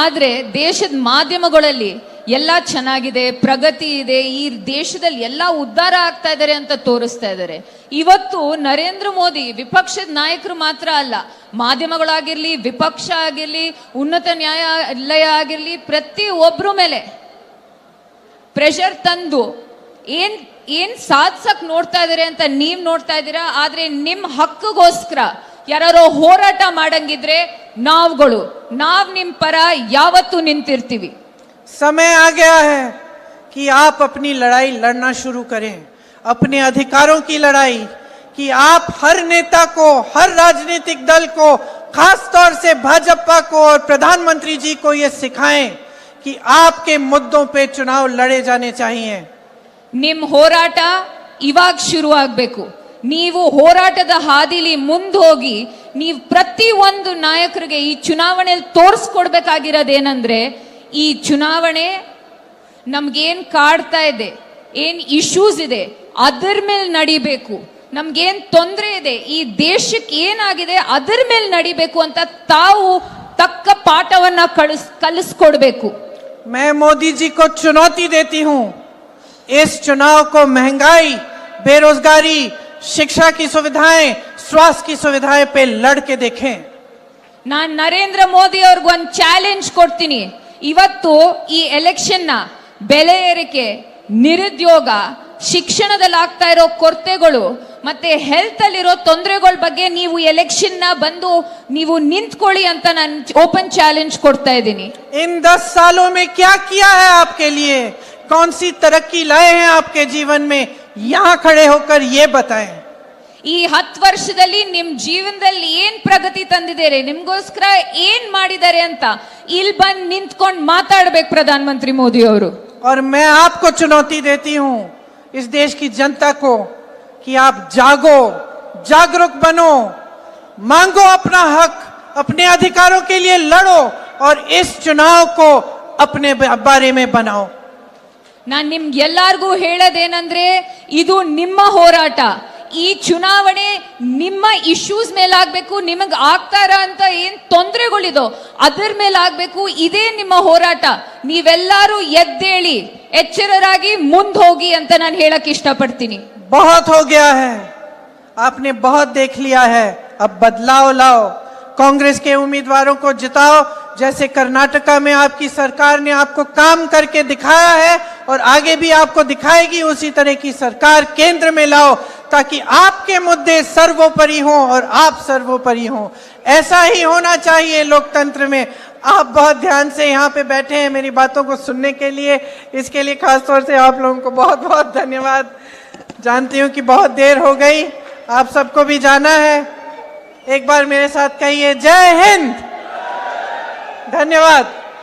ಆದ್ರೆ ದೇಶದ ಮಾಧ್ಯಮಗಳಲ್ಲಿ ಎಲ್ಲ ಚೆನ್ನಾಗಿದೆ, ಪ್ರಗತಿ ಇದೆ, ಈ ದೇಶದಲ್ಲಿ ಎಲ್ಲ ಉದ್ಧಾರ ಆಗ್ತಾ ಇದ್ದಾರೆ ಅಂತ ತೋರಿಸ್ತಾ ಇದ್ದಾರೆ. ಇವತ್ತು ನರೇಂದ್ರ ಮೋದಿ ವಿಪಕ್ಷದ ನಾಯಕರು ಮಾತ್ರ ಅಲ್ಲ, ಮಾಧ್ಯಮಗಳಾಗಿರ್ಲಿ, ವಿಪಕ್ಷ ಆಗಿರ್ಲಿ, ಉನ್ನತ ನ್ಯಾಯಾಲಯ ಆಗಿರ್ಲಿ, ಪ್ರತಿ ಒಬ್ರ ಮೇಲೆ ಪ್ರೆಷರ್ ತಂದು ಏನ್ ಸಾಧಿಸಕ್ ನೋಡ್ತಾ ಇದಾರೆ ಅಂತ ನೀವ್ ನೋಡ್ತಾ ಇದ್ದೀರಾ. ಆದ್ರೆ ನಿಮ್ ಹಕ್ಕಗೋಸ್ಕರ ಯಾರೋ ಹೋರಾಟ ಮಾಡಂಗಿದ್ರೆ ನಾವ್ ನಿಮ್ ಪರ ಯಾವತ್ತೂ ನಿಂತಿರ್ತೀವಿ. समय आ गया है कि आप अपनी लड़ाई लड़ना शुरू करें, अपने अधिकारों की लड़ाई। कि आप हर नेता को, हर राजनीतिक दल को, खास तौर से भाजपा को और प्रधानमंत्री जी को ये सिखाएं कि आपके मुद्दों पे चुनाव लड़े जाने चाहिए। ನಿಮ್ ಹೋರಾಟ ಇವಾಗ ಶುರು ಆಗ್ಬೇಕು. ನೀವು ಹೋರಾಟದ ಹಾದಿಲಿ ಮುಂದೋಗಿ ನೀವು ಪ್ರತಿ ಒಂದು ನಾಯಕರಿಗೆ ಈ ಚುನಾವಣೆಯಲ್ಲಿ ತೋರಿಸ್ಕೊಡ್ಬೇಕಾಗಿರೋದೇನಂದ್ರೆ, ಈ ಚುನಾವಣೆ ನಮ್ಗೇನ್ ಕಾಡ್ತಾ ಇದೆ, ಏನ್ ಇಶ್ಯೂಸ್ ಇದೆ ಅದರ ಮೇಲೆ ನಡಿಬೇಕು. ನಮ್ಗೇನ್ ತೊಂದರೆ ಇದೆ, ಈ ದೇಶಕ್ಕೆ ಏನಾಗಿದೆ ಅದರ ಮೇಲೆ ನಡಿಬೇಕು ಅಂತ ತಾವು ತಕ್ಕ ಪಾಠವನ್ನ ಕಲಿಸ್ಕೊಡ್ಬೇಕು. मैं मोदी जी को चुनौती देती हूं, इस चुनाव को महंगाई, बेरोजगारी, शिक्षा की सुविधाएं, स्वास्थ्य की सुविधाएं पे लड़ के देखें। ನಾನ್ ನರೇಂದ್ರ ಮೋದಿ ಅವ್ರಿಗೆ ಒಂದು ಚಾಲೆಂಜ್ ಕೊಡ್ತೀನಿ. ಇವತ್ತು ಈ ಎಲೆಕ್ಷನ್ ನ ಬೆಲೆ ಏರಿಕೆ, ನಿರುದ್ಯೋಗ, ಶಿಕ್ಷಣದಲ್ಲಿ ಆಗ್ತಾ ಇರೋ ಕೊರತೆಗಳು ಮತ್ತೆ ಹೆಲ್ತ್ ಅಲ್ಲಿರೋ ತೊಂದರೆಗಳ ಬಗ್ಗೆ ನೀವು ಎಲೆಕ್ಷನ್ ನ ಬಂದು ನೀವು ನಿಂತ್ಕೊಳ್ಳಿ ಅಂತ ನಾನು ಓಪನ್ ಚಾಲೆಂಜ್ ಕೊಡ್ತಾ ಇದ್ದೀನಿ. इन 10 सालों में क्या किया है आपके लिए, कौन सी तरक्की लाए हैं आपके जीवन में, यहाँ खड़े होकर ये बताएं। ಈ 10 ವರ್ಷದಲ್ಲಿ ನಿಮ್ ಜೀವನದಲ್ಲಿ ಏನ್ ಪ್ರಗತಿ ತಂದಿದ್ದಾರೆ, ನಿಮ್ಗೋಸ್ಕರ ಏನ್ ಮಾಡಿದ್ದಾರೆ ಅಂತ ಇಲ್ಲಿ ಬಂದು ನಿಂತ್ಕೊಂಡು ಮಾತಾಡ್ಬೇಕು ಪ್ರಧಾನ ಮಂತ್ರಿ ಮೋದಿ ಅವರು. और मैं आपको चुनौती देती हूं, इस देश की जनता को, कि आप जागो, जागरूक बनो, मांगो अपना हक, अपने अधिकारों के लिए लड़ो और इस चुनाव को अपने बारे में बनाओ। ನಾನ್ ನಿಮ್ಗೆ ಎಲ್ಲಾರ್ಗೂ ಹೇಳೋದೇನಂದ್ರೆ, ಇದು ನಿಮ್ಮ ಹೋರಾಟ. ಈ ಚುನಾವಣೆ ನಿಮ್ಮ ಇಶ್ಯೂಸ್ ಮೇಲಾಗ್ಬೇಕು, ನಿಮಗ್ ಆಗ್ತಾರ ಅಂತ ಏನ್ ತೊಂದರೆಗಳಿದೋ ಅದರ ಮೇಲೆ ಆಗ್ಬೇಕು. ಇದೇ ನಿಮ್ಮ ಹೋರಾಟ. ನೀವೆಲ್ಲರೂ ಎದ್ದೇಳಿ ಎಚ್ಚರರಾಗಿ ಮುಂದೆ ಹೋಗಿ ಅಂತ ನಾನು ಹೇಳಕ್ ಇಷ್ಟಪಡ್ತೀನಿ. बहुत हो गया है, आपने बहुत देख लिया है, अब बदलाव लाओ, कांग्रेस के उम्मीदवारों को जिताओ। जैसे कर्नाटका में आपकी सरकार ने आपको काम करके दिखाया है और आगे भी आपको दिखाएगी, उसी तरह की सरकार केंद्र में लाओ ताकि आपके मुद्दे सर्वोपरि हों और आप सर्वोपरि हों। ऐसा ही होना चाहिए लोकतंत्र में। आप बहुत ध्यान से यहाँ पे बैठे हैं मेरी बातों को सुनने के लिए, इसके लिए खास तौर से आप लोगों को बहुत बहुत धन्यवाद। जानती हूँ कि बहुत देर हो गई, आप सबको भी जाना है। एक बार मेरे साथ कहिए जय हिंद। धन्यवाद।